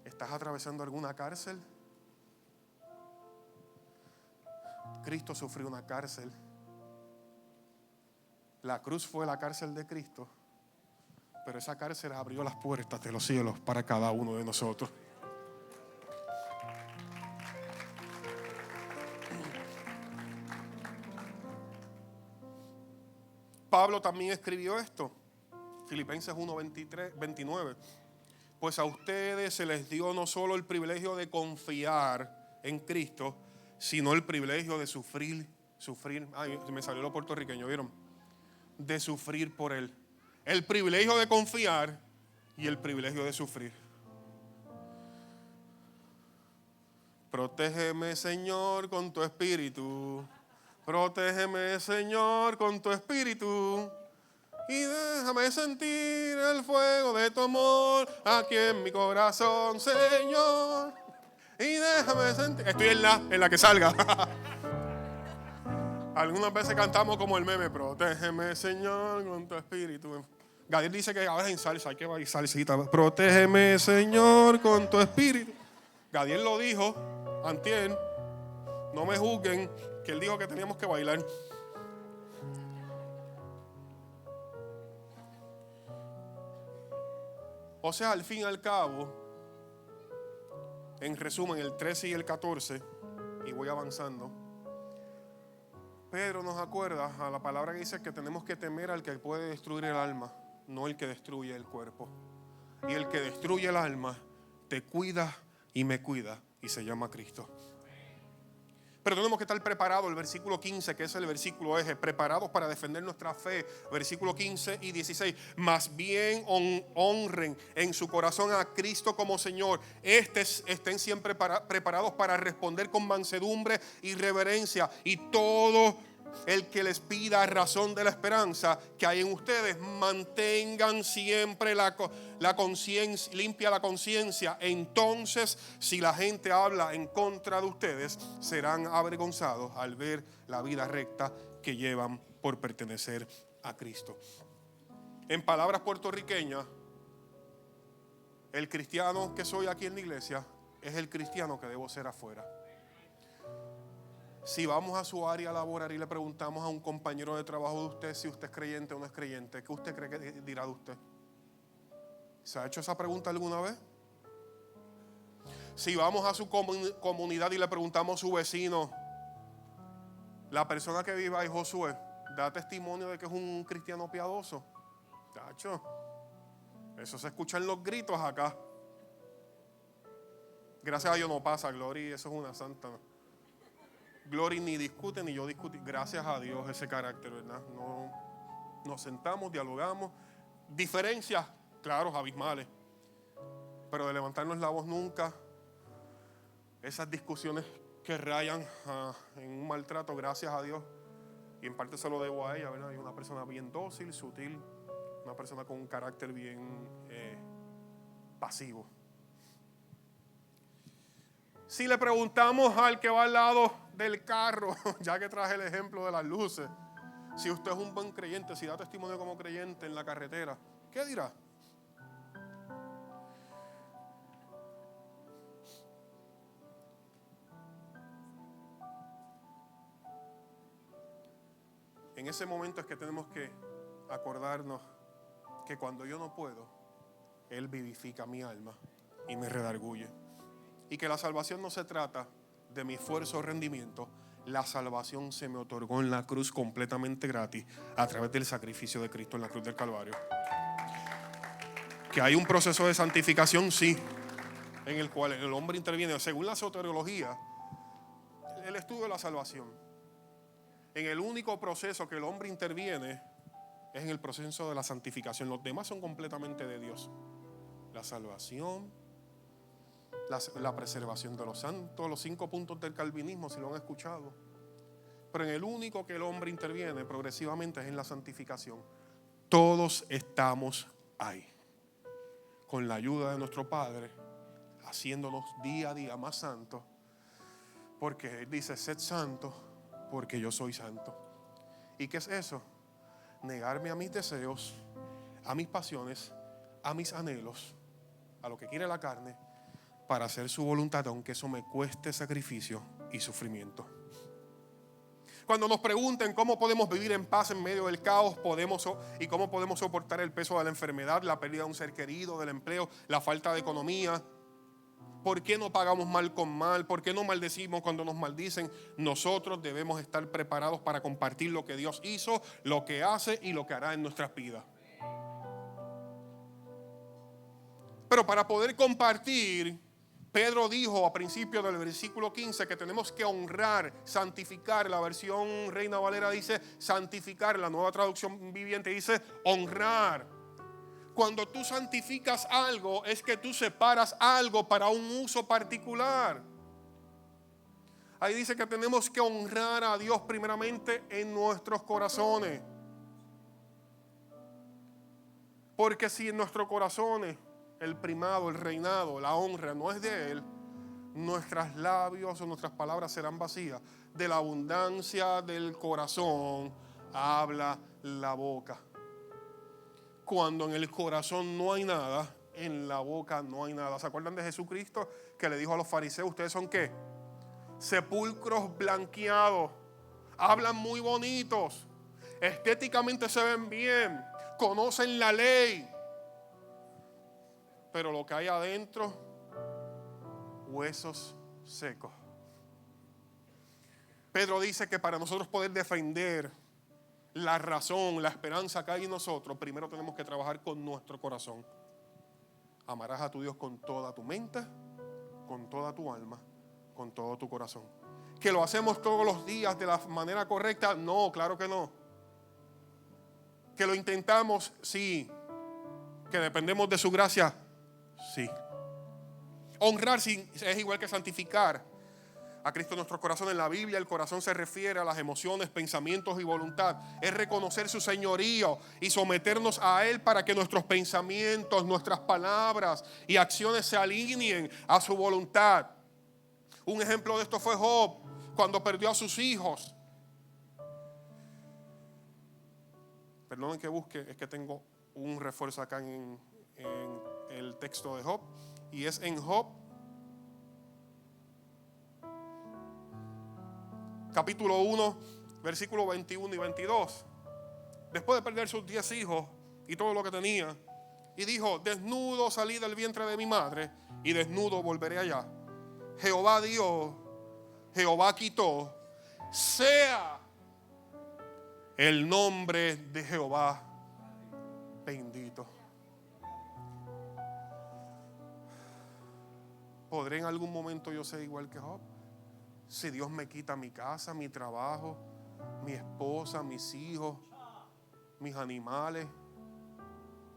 A: ¿Estás atravesando alguna cárcel? Cristo sufrió una cárcel. La cruz fue la cárcel de Cristo, pero esa cárcel abrió las puertas de los cielos para cada uno de nosotros. Pablo también escribió esto, Filipenses 1:29. Pues a ustedes se les dio no solo el privilegio de confiar en Cristo, sino el privilegio de sufrir. Ay, me salió lo puertorriqueño, ¿vieron? De sufrir por Él. El privilegio de confiar y el privilegio de sufrir. Protégeme, Señor, con tu espíritu. Protégeme, Señor, con tu espíritu. Y déjame sentir el fuego de tu amor aquí en mi corazón, Señor. Y déjame sentir. Estoy en la que salga. Algunas veces cantamos como el meme: protégeme, Señor, con tu espíritu. Gabriel dice que ahora es en salsa, hay que bailar salsita. Protégeme, Señor, con tu espíritu. Gadiel lo dijo antier, no me juzguen, que él dijo que teníamos que bailar. O sea, al fin y al cabo, en resumen, el 13 y el 14, y voy avanzando, Pedro nos acuerda a la palabra que dice que tenemos que temer al que puede destruir el alma, no el que destruye el cuerpo. Y el que destruye el alma te cuida y me cuida, y se llama Cristo. Pero tenemos que estar preparados. El versículo 15, que es el versículo eje, preparados para defender nuestra fe. Versículo 15 y 16. Más bien honren en su corazón a Cristo como Señor. Estén siempre preparados para responder con mansedumbre y reverencia. Y todo el que les pida razón de la esperanza que hay en ustedes, mantengan siempre la conciencia, limpia la conciencia. Entonces, si la gente habla en contra de ustedes, serán avergonzados al ver la vida recta que llevan por pertenecer a Cristo. En palabras puertorriqueñas, el cristiano que soy aquí en la iglesia es el cristiano que debo ser afuera. Si vamos a su área laboral y le preguntamos a un compañero de trabajo de usted si usted es creyente o no es creyente, ¿qué usted cree que dirá de usted? ¿Se ha hecho esa pregunta alguna vez? Si vamos a su comunidad y le preguntamos a su vecino, la persona que vive ahí, Josué, da testimonio de que es un cristiano piadoso. Tacho, eso se escucha en los gritos acá. Gracias a Dios no pasa, Glory, eso es una santa. Glory ni discute ni yo discutí. Gracias a Dios ese carácter, ¿verdad? No, nos sentamos, dialogamos. Diferencias, claro, abismales. Pero de levantarnos la voz nunca. Esas discusiones que rayan en un maltrato, gracias a Dios. Y en parte se lo debo a ella, ¿verdad? Es una persona bien dócil, sutil. Una persona con un carácter bien pasivo. Si le preguntamos al que va al lado del carro, ya que traje el ejemplo de las luces, si usted es un buen creyente, si da testimonio como creyente en la carretera, ¿qué dirá? En ese momento es que tenemos que acordarnos que cuando yo no puedo, Él vivifica mi alma y me redarguye. Y que la salvación no se trata de mi esfuerzo o rendimiento. La salvación se me otorgó en la cruz completamente gratis a través del sacrificio de Cristo en la cruz del Calvario. Que hay un proceso de santificación, sí, en el cual el hombre interviene. Según la soteriología, el estudio de la salvación, en el único proceso que el hombre interviene es en el proceso de la santificación. Los demás son completamente de Dios. La salvación, la preservación de los santos, los 5 puntos del calvinismo, si lo han escuchado. Pero en el único que el hombre interviene progresivamente es en la santificación. Todos estamos ahí, con la ayuda de nuestro Padre, haciéndonos día a día más santos, porque Él dice, sed santos, porque yo soy santo. ¿Y qué es eso? Negarme a mis deseos, a mis pasiones, a mis anhelos, a lo que quiere la carne, para hacer su voluntad, aunque eso me cueste sacrificio y sufrimiento. Cuando nos pregunten cómo podemos vivir en paz en medio del caos, y cómo podemos soportar el peso de la enfermedad, la pérdida de un ser querido, del empleo, la falta de economía, ¿por qué no pagamos mal con mal? ¿Por qué no maldecimos cuando nos maldicen? Nosotros debemos estar preparados para compartir lo que Dios hizo, lo que hace y lo que hará en nuestras vidas. Pero para poder compartir, Pedro dijo a principio del versículo 15 que tenemos que honrar, santificar. La versión Reina Valera dice santificar, la Nueva Traducción Viviente dice honrar. Cuando tú santificas algo, es que tú separas algo para un uso particular. Ahí dice que tenemos que honrar a Dios primeramente en nuestros corazones. Porque si en nuestros corazones el primado, el reinado, la honra no es de Él, nuestros labios o nuestras palabras serán vacías. De la abundancia del corazón habla la boca. Cuando en el corazón no hay nada, en la boca no hay nada. ¿Se acuerdan de Jesucristo que le dijo a los fariseos, ustedes son qué? Sepulcros blanqueados, hablan muy bonitos, estéticamente se ven bien, conocen la ley, pero lo que hay adentro, huesos secos. Pedro dice que para nosotros poder defender la razón, la esperanza que hay en nosotros, primero tenemos que trabajar con nuestro corazón. Amarás a tu Dios con toda tu mente, con toda tu alma, con todo tu corazón. ¿Que lo hacemos todos los días de la manera correcta? No, claro que no. ¿Que lo intentamos? Sí. ¿Que dependemos de su gracia? Sí. Honrar es igual que santificar a Cristo en nuestros corazones. En la Biblia el corazón se refiere a las emociones, pensamientos y voluntad. Es reconocer su señorío y someternos a Él para que nuestros pensamientos, nuestras palabras y acciones se alineen a su voluntad. Un ejemplo de esto fue Job, cuando perdió a sus hijos. Perdonen que busque, es que tengo un refuerzo acá en el texto de Job. Y es en Job capítulo 1, versículos 21 y 22. Después de perder sus 10 hijos y todo lo que tenía, y dijo, desnudo salí del vientre de mi madre y desnudo volveré allá. Jehová dio, Jehová quitó, sea el nombre de Jehová bendito. ¿Podré en algún momento yo ser igual que Job? Si Dios me quita mi casa, mi trabajo, mi esposa, mis hijos, mis animales,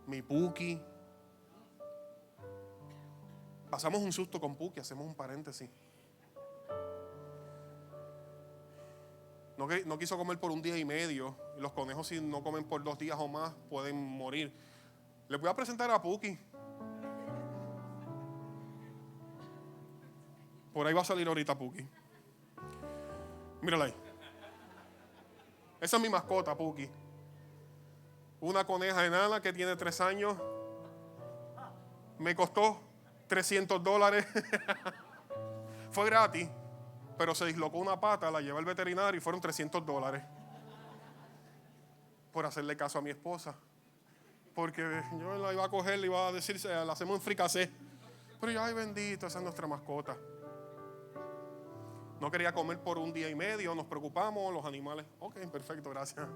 A: mi Puki. Pasamos un susto con Puki, hacemos un paréntesis. No quiso comer por un día y medio. Y los conejos, si no comen por 2 días o más, pueden morir. Les voy a presentar a Puki. Por ahí va a salir ahorita Puki. Mírala ahí. Esa es mi mascota, Puki. Una coneja enana que tiene 3 años. Me costó $300. Fue gratis, pero se dislocó una pata, la llevé al veterinario y fueron $300 por hacerle caso a mi esposa. Porque yo la iba a coger, le iba a decir, la hacemos en fricasé. Pero yo, ay bendito, esa es nuestra mascota. No quería comer por un día y medio, nos preocupamos, los animales. Ok, perfecto, gracias.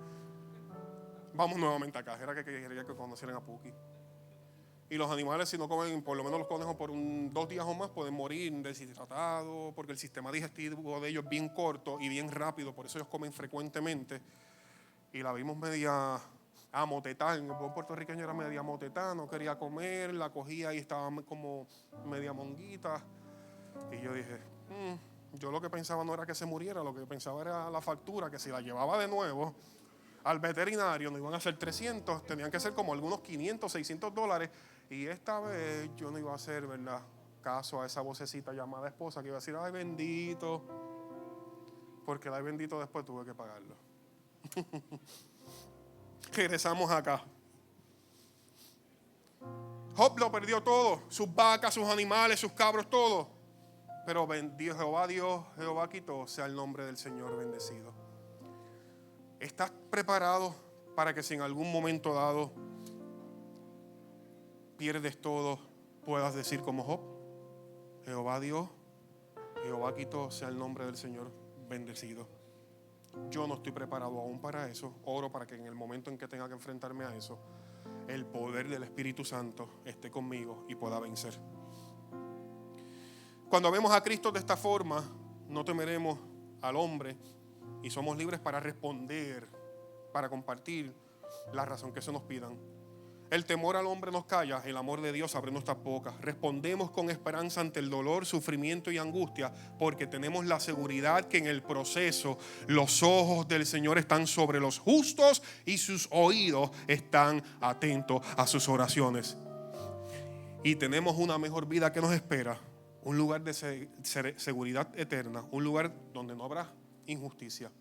A: Vamos nuevamente acá, era que quería que conocieran a Puki. Y los animales, si no comen, por lo menos los conejos, por 2 días o más, pueden morir deshidratados, porque el sistema digestivo de ellos es bien corto y bien rápido, por eso ellos comen frecuentemente. Y la vimos media amotetada, en el buen puertorriqueño era media amotetada, no quería comer, la cogía y estaba como media monguita. Y yo dije, yo lo que pensaba no era que se muriera, lo que pensaba era la factura, que si la llevaba de nuevo al veterinario no iban a ser 300, tenían que ser como algunos $500, $600. Y esta vez yo no iba a hacer, ¿verdad?, caso a esa vocecita llamada esposa que iba a decir, ay bendito, porque el ay bendito después tuve que pagarlo. Regresamos acá. Job lo perdió todo, sus vacas, sus animales, sus cabros, todo. Pero Jehová Dios, Jehová quitó, sea el nombre del Señor bendecido. ¿Estás preparado para que si en algún momento dado pierdes todo, puedas decir como Job, Jehová Dios, Jehová quitó, sea el nombre del Señor bendecido? Yo no estoy preparado aún para eso. Oro para que en el momento en que tenga que enfrentarme a eso, el poder del Espíritu Santo esté conmigo y pueda vencer. Cuando vemos a Cristo de esta forma, no temeremos al hombre y somos libres para responder, para compartir la razón que se nos pidan. El temor al hombre nos calla, el amor de Dios abre nuestras bocas. Respondemos con esperanza ante el dolor, sufrimiento y angustia, porque tenemos la seguridad que en el proceso los ojos del Señor están sobre los justos y sus oídos están atentos a sus oraciones. Y tenemos una mejor vida que nos espera, un lugar de seguridad eterna, un lugar donde no habrá injusticia.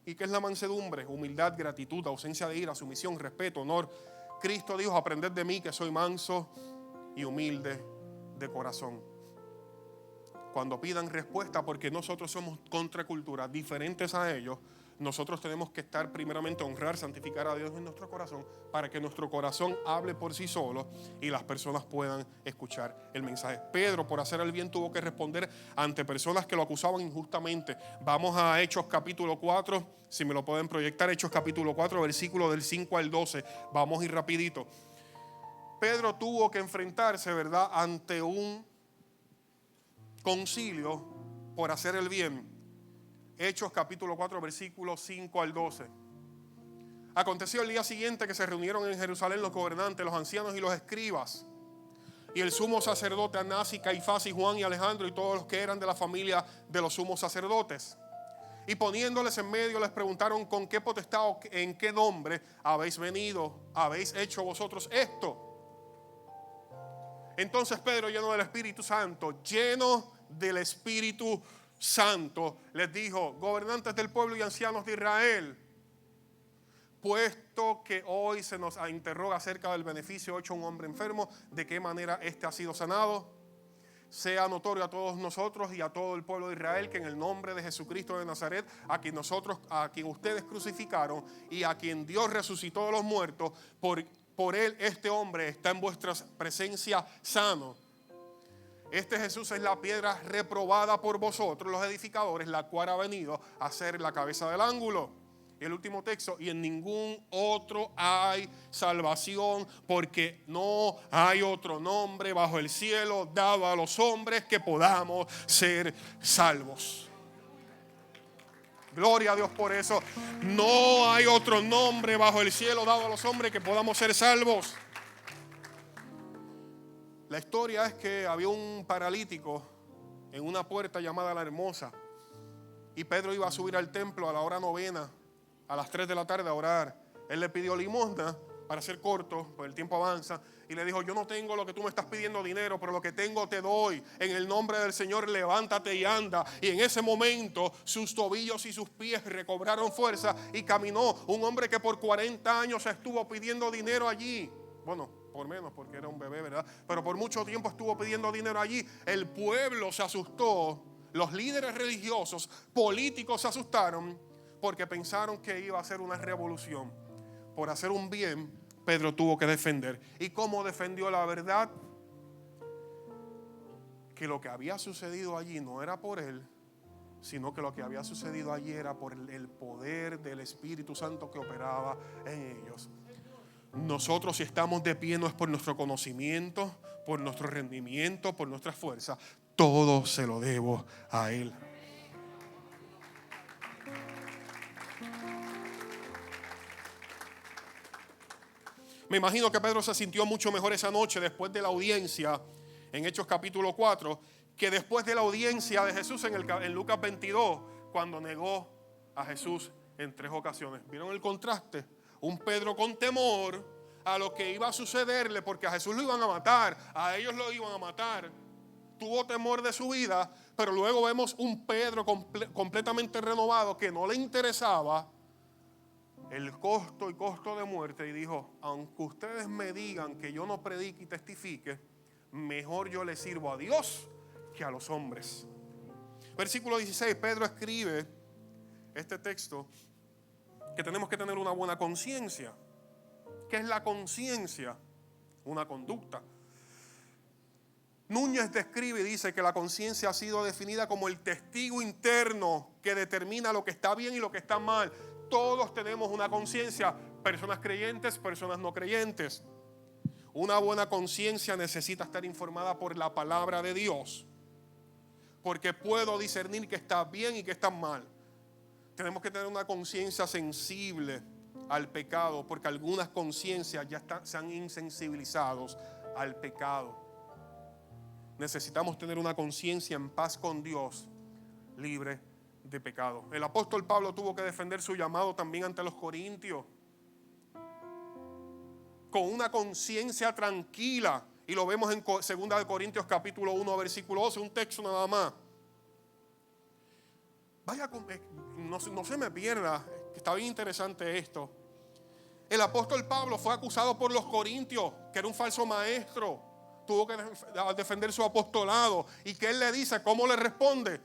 A: ¿Y qué es la mansedumbre? Humildad, gratitud, ausencia de ira, sumisión, respeto, honor. Cristo dijo, aprended de mí que soy manso y humilde de corazón. Cuando pidan respuesta, porque nosotros somos contracultura, diferentes a ellos, nosotros tenemos que estar primeramente honrar, santificar a Dios en nuestro corazón, para que nuestro corazón hable por sí solo y las personas puedan escuchar el mensaje. Pedro, por hacer el bien, tuvo que responder ante personas que lo acusaban injustamente. Vamos a Hechos capítulo 4, si me lo pueden proyectar, Hechos capítulo 4, versículo del 5 al 12. Vamos a ir rapidito. Pedro tuvo que enfrentarse, ¿verdad?, ante un concilio por hacer el bien. Hechos capítulo 4, versículos 5 al 12. Aconteció el día siguiente que se reunieron en Jerusalén los gobernantes, los ancianos y los escribas, y el sumo sacerdote Anás y Caifás y Juan y Alejandro y todos los que eran de la familia de los sumos sacerdotes. Y poniéndoles en medio les preguntaron: ¿con qué potestad o en qué nombre habéis venido? ¿Habéis hecho vosotros esto? Entonces Pedro, lleno del Espíritu Santo, les dijo: gobernantes del pueblo y ancianos de Israel, puesto que hoy se nos interroga acerca del beneficio hecho a un hombre enfermo, de qué manera éste ha sido sanado, sea notorio a todos nosotros y a todo el pueblo de Israel que en el nombre de Jesucristo de Nazaret, a quien ustedes crucificaron y a quien Dios resucitó de los muertos, por él este hombre está en vuestra presencia sano. Este Jesús es la piedra reprobada por vosotros los edificadores, la cual ha venido a ser la cabeza del ángulo. Y el último texto: y en ningún otro hay salvación, porque no hay otro nombre bajo el cielo dado a los hombres que podamos ser salvos. Gloria a Dios por eso. No hay otro nombre bajo el cielo dado a los hombres que podamos ser salvos. La historia es que había un paralítico en una puerta llamada La Hermosa, y Pedro iba a subir al templo a la hora novena, a las 3 de la tarde, a orar. Él le pidió limosna, para ser corto, pues el tiempo avanza, y le dijo: yo no tengo lo que tú me estás pidiendo, dinero, pero lo que tengo te doy. En el nombre del Señor, levántate y anda. Y en ese momento sus tobillos y sus pies recobraron fuerza y caminó. Un hombre que por 40 años estuvo pidiendo dinero allí. Bueno, por menos, porque era un bebé, ¿verdad? Pero por mucho tiempo estuvo pidiendo dinero allí. El pueblo se asustó, los líderes religiosos, políticos se asustaron, porque pensaron que iba a ser una revolución. Por hacer un bien, Pedro tuvo que defender. ¿Y cómo defendió la verdad? Que lo que había sucedido allí no era por él, sino que lo que había sucedido allí era por el poder del Espíritu Santo que operaba en ellos. Nosotros, si estamos de pie, no es por nuestro conocimiento, por nuestro rendimiento, por nuestra fuerza. Todo se lo debo a Él. Me imagino que Pedro se sintió mucho mejor esa noche después de la audiencia en Hechos capítulo 4, que después de la audiencia de Jesús en Lucas 22, cuando negó a Jesús en 3 ocasiones. ¿Vieron el contraste? Un Pedro con temor a lo que iba a sucederle, porque a Jesús lo iban a matar, a ellos lo iban a matar. Tuvo temor de su vida, pero luego vemos un Pedro completamente renovado, que no le interesaba el costo de muerte, y dijo: aunque ustedes me digan que yo no predique y testifique, mejor yo le sirvo a Dios que a los hombres. Versículo 16, Pedro escribe este texto, que tenemos que tener una buena conciencia. ¿Qué es la conciencia? Una conducta. Núñez describe y dice que la conciencia ha sido definida como el testigo interno que determina lo que está bien y lo que está mal. Todos tenemos una conciencia, personas creyentes, personas no creyentes. Una buena conciencia necesita estar informada por la palabra de Dios, porque puedo discernir que está bien y que está mal. Tenemos que tener una conciencia sensible al pecado, porque algunas conciencias ya se han insensibilizado al pecado. Necesitamos tener una conciencia en paz con Dios, libre de pecado. El apóstol Pablo tuvo que defender su llamado también ante los corintios, con una conciencia tranquila, y lo vemos en 2 Corintios capítulo 1 versículo 12, un texto nada más. No se me pierda, está bien interesante esto. El apóstol Pablo fue acusado por los corintios, que era un falso maestro. tuvo que defender su apostolado. ¿Y qué él le dice? ¿Cómo le responde?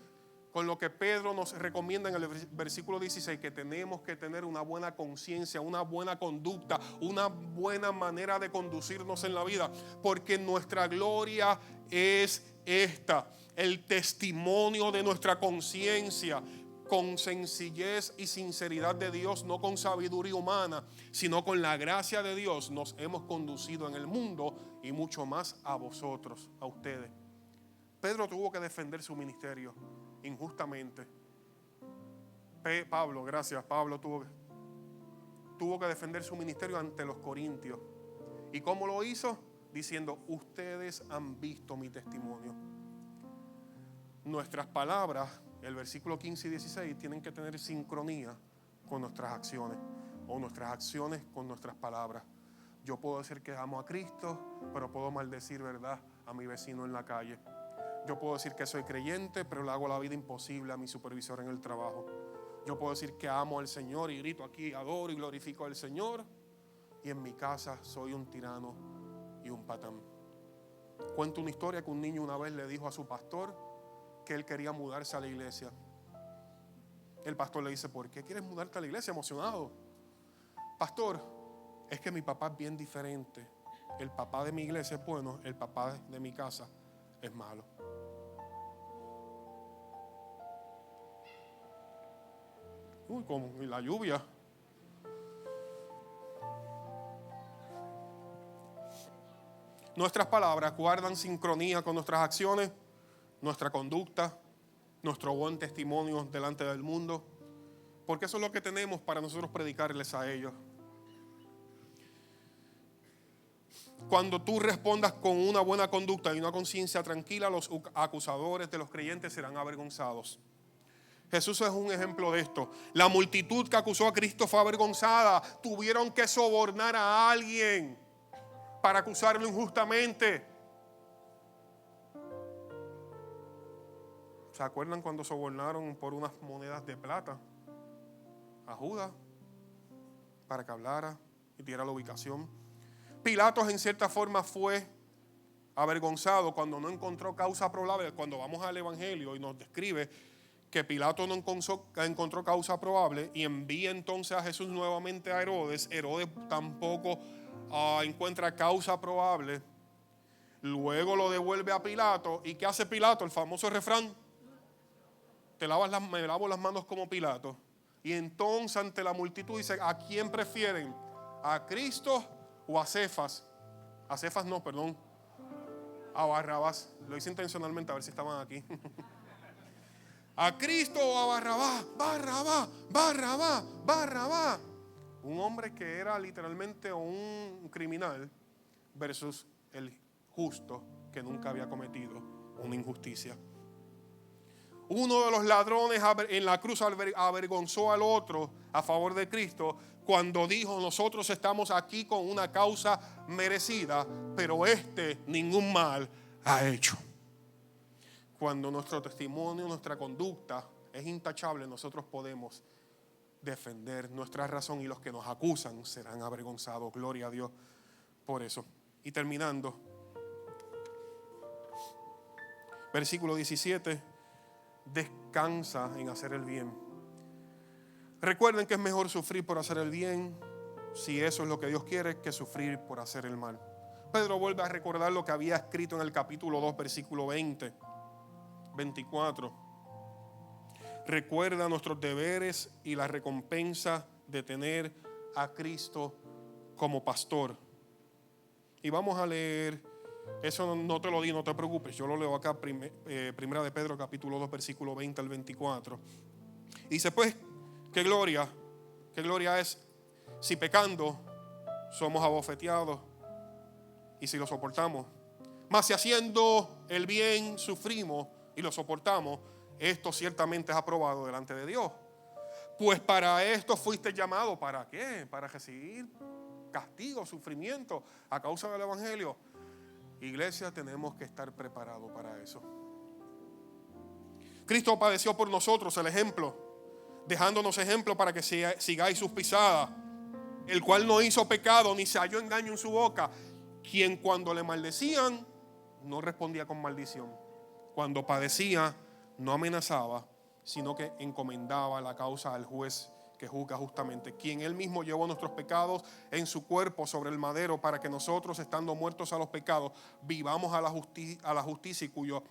A: Con lo que Pedro nos recomienda en el versículo 16, que tenemos que tener una buena conciencia, una buena conducta, una buena manera de conducirnos en la vida, porque nuestra gloria es esta, el testimonio de nuestra conciencia, con sencillez y sinceridad de Dios, no con sabiduría humana, sino con la gracia de Dios, nos hemos conducido en el mundo y mucho más a vosotros, a ustedes. Pedro tuvo que defender su ministerio injustamente. Pablo tuvo que defender su ministerio ante los corintios. ¿Y cómo lo hizo? Diciendo: ustedes han visto mi testimonio. Nuestras palabras, el versículo 15 y 16, tienen que tener sincronía con nuestras acciones, o nuestras acciones con nuestras palabras. Yo puedo decir que amo a Cristo, pero puedo maldecir, ¿verdad?, a mi vecino en la calle. Yo puedo decir que soy creyente, pero le hago la vida imposible a mi supervisor en el trabajo. Yo puedo decir que amo al Señor y grito aquí, adoro y glorifico al Señor, y en mi casa soy un tirano y un patán. Cuento una historia que un niño una vez le dijo a su pastor que él quería mudarse a la iglesia. El pastor le dice: ¿por qué quieres mudarte a la iglesia? Emocionado. Pastor, es que mi papá es bien diferente. El papá de mi iglesia es bueno, el papá de mi casa es malo. Como la lluvia. Nuestras palabras guardan sincronía con nuestras acciones, nuestra conducta, nuestro buen testimonio delante del mundo, porque eso es lo que tenemos para nosotros predicarles a ellos. Cuando tú respondas con una buena conducta y una conciencia tranquila, los acusadores de los creyentes serán avergonzados. Jesús es un ejemplo de esto. La multitud que acusó a Cristo fue avergonzada. Tuvieron que sobornar a alguien para acusarlo injustamente. ¿Se acuerdan cuando sobornaron por unas monedas de plata a Judas para que hablara y diera la ubicación? Pilatos en cierta forma fue avergonzado cuando no encontró causa probable. Cuando vamos al Evangelio y nos describe que Pilato no encontró causa probable y envía entonces a Jesús nuevamente a Herodes. Herodes tampoco encuentra causa probable. Luego lo devuelve a Pilato. ¿Y qué hace Pilato? El famoso refrán: me lavo las manos como Pilato. Y entonces ante la multitud dice: ¿a quién prefieren? ¿A Cristo o a Cefas? A Barrabás. Lo hice intencionalmente a ver si estaban aquí. ¿A Cristo o a Barrabás? Barrabás. Un hombre que era literalmente un criminal versus el justo que nunca había cometido una injusticia. Uno de los ladrones en la cruz avergonzó al otro a favor de Cristo cuando dijo: nosotros estamos aquí con una causa merecida, pero ningún mal ha hecho. Cuando nuestro testimonio, nuestra conducta es intachable, nosotros podemos defender nuestra razón y los que nos acusan serán avergonzados. Gloria a Dios por eso. Y terminando, versículo 17, descansa en hacer el bien. Recuerden que es mejor sufrir por hacer el bien, si eso es lo que Dios quiere, que sufrir por hacer el mal. Pedro vuelve a recordar lo que había escrito en el capítulo 2, versículo 24. Recuerda nuestros deberes y la recompensa de tener a Cristo como pastor. Y vamos a leer, eso no te lo di, no te preocupes, yo lo leo acá, primera de Pedro capítulo 2, versículo 20 al 24. Y dice: pues, qué gloria es si pecando somos abofeteados y si lo soportamos. Mas si haciendo el bien sufrimos y lo soportamos, esto ciertamente es aprobado delante de Dios. Pues para esto fuiste llamado. ¿Para qué? Para recibir castigo, sufrimiento a causa del Evangelio. Iglesia, tenemos que estar preparados para eso. Cristo padeció por nosotros el ejemplo, dejándonos ejemplo para que sigáis sus pisadas, el cual no hizo pecado ni se halló engaño en su boca, quien cuando le maldecían no respondía con maldición. Cuando padecía, no amenazaba, sino que encomendaba la causa al juez que juzga justamente, quien él mismo llevó nuestros pecados en su cuerpo sobre el madero, para que nosotros, estando muertos a los pecados, vivamos a la justicia, y cuyo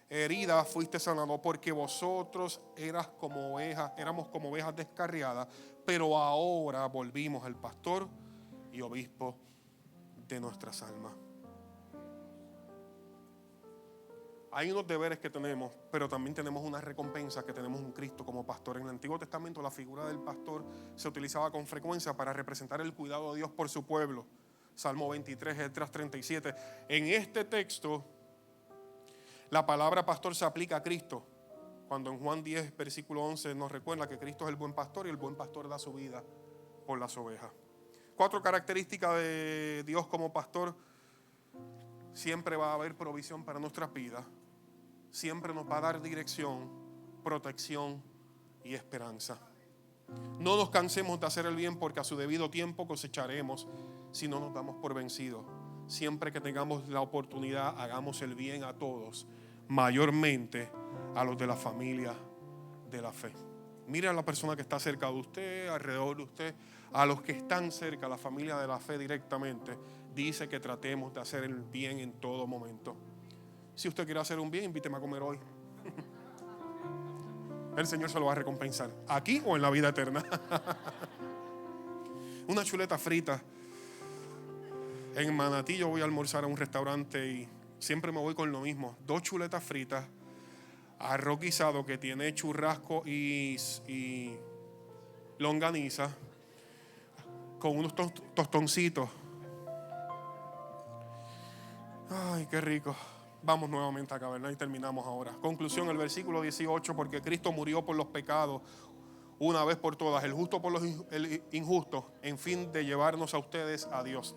A: herida fuiste sanado, porque vosotros éramos como ovejas descarriadas, pero ahora volvimos al pastor y obispo de nuestras almas. Hay unos deberes que tenemos, pero también tenemos una recompensa, que tenemos un Cristo como pastor. En el Antiguo Testamento la figura del pastor se utilizaba con frecuencia para representar el cuidado de Dios por su pueblo. Salmo 23, Esdras 37. En este texto, la palabra pastor se aplica a Cristo, cuando en Juan 10, versículo 11 nos recuerda que Cristo es el buen pastor y el buen pastor da su vida por las ovejas. 4 características de Dios como pastor. Siempre va a haber provisión para nuestras vidas. Siempre nos va a dar dirección, protección y esperanza. No nos cansemos de hacer el bien, porque a su debido tiempo cosecharemos si no nos damos por vencidos. Siempre que tengamos la oportunidad, hagamos el bien a todos, mayormente a los de la familia de la fe. Mire a la persona que está cerca de usted, alrededor de usted, a los que están cerca, la familia de la fe directamente. Dice que tratemos de hacer el bien en todo momento. Si usted quiere hacer un bien, invíteme a comer hoy. El Señor se lo va a recompensar, aquí o en la vida eterna. Una chuleta frita. En Manatí yo voy a almorzar a un restaurante y siempre me voy con lo mismo. 2 chuletas fritas, arroz guisado que tiene churrasco y longaniza, con unos tostoncitos. Ay, qué rico. Vamos nuevamente acá, ¿verdad? Y terminamos ahora. Conclusión, el versículo 18, porque Cristo murió por los pecados una vez por todas, el justo por los injustos, en fin de llevarnos a ustedes a Dios.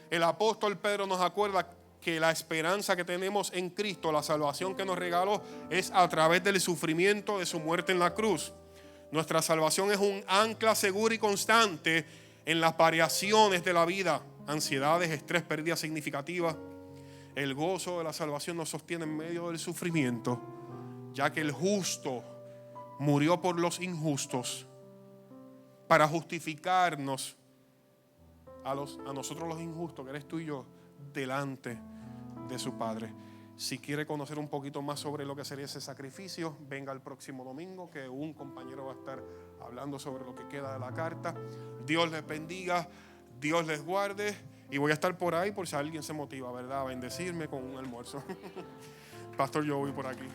A: El apóstol Pedro nos acuerda que la esperanza que tenemos en Cristo, la salvación que nos regaló, es a través del sufrimiento de su muerte en la cruz. Nuestra salvación es un ancla segura y constante en las variaciones de la vida, ansiedades, estrés, pérdidas significativas. El gozo de la salvación nos sostiene en medio del sufrimiento, ya que el justo murió por los injustos para justificarnos a nosotros los injustos, que eres tú y yo, delante de su Padre. Si quiere conocer un poquito más sobre lo que sería ese sacrificio, venga el próximo domingo, que un compañero va a estar hablando sobre lo que queda de la carta. Dios les bendiga, Dios les guarde, y voy a estar por ahí por si alguien se motiva, ¿verdad?, a bendecirme con un almuerzo. Pastor, yo voy por aquí.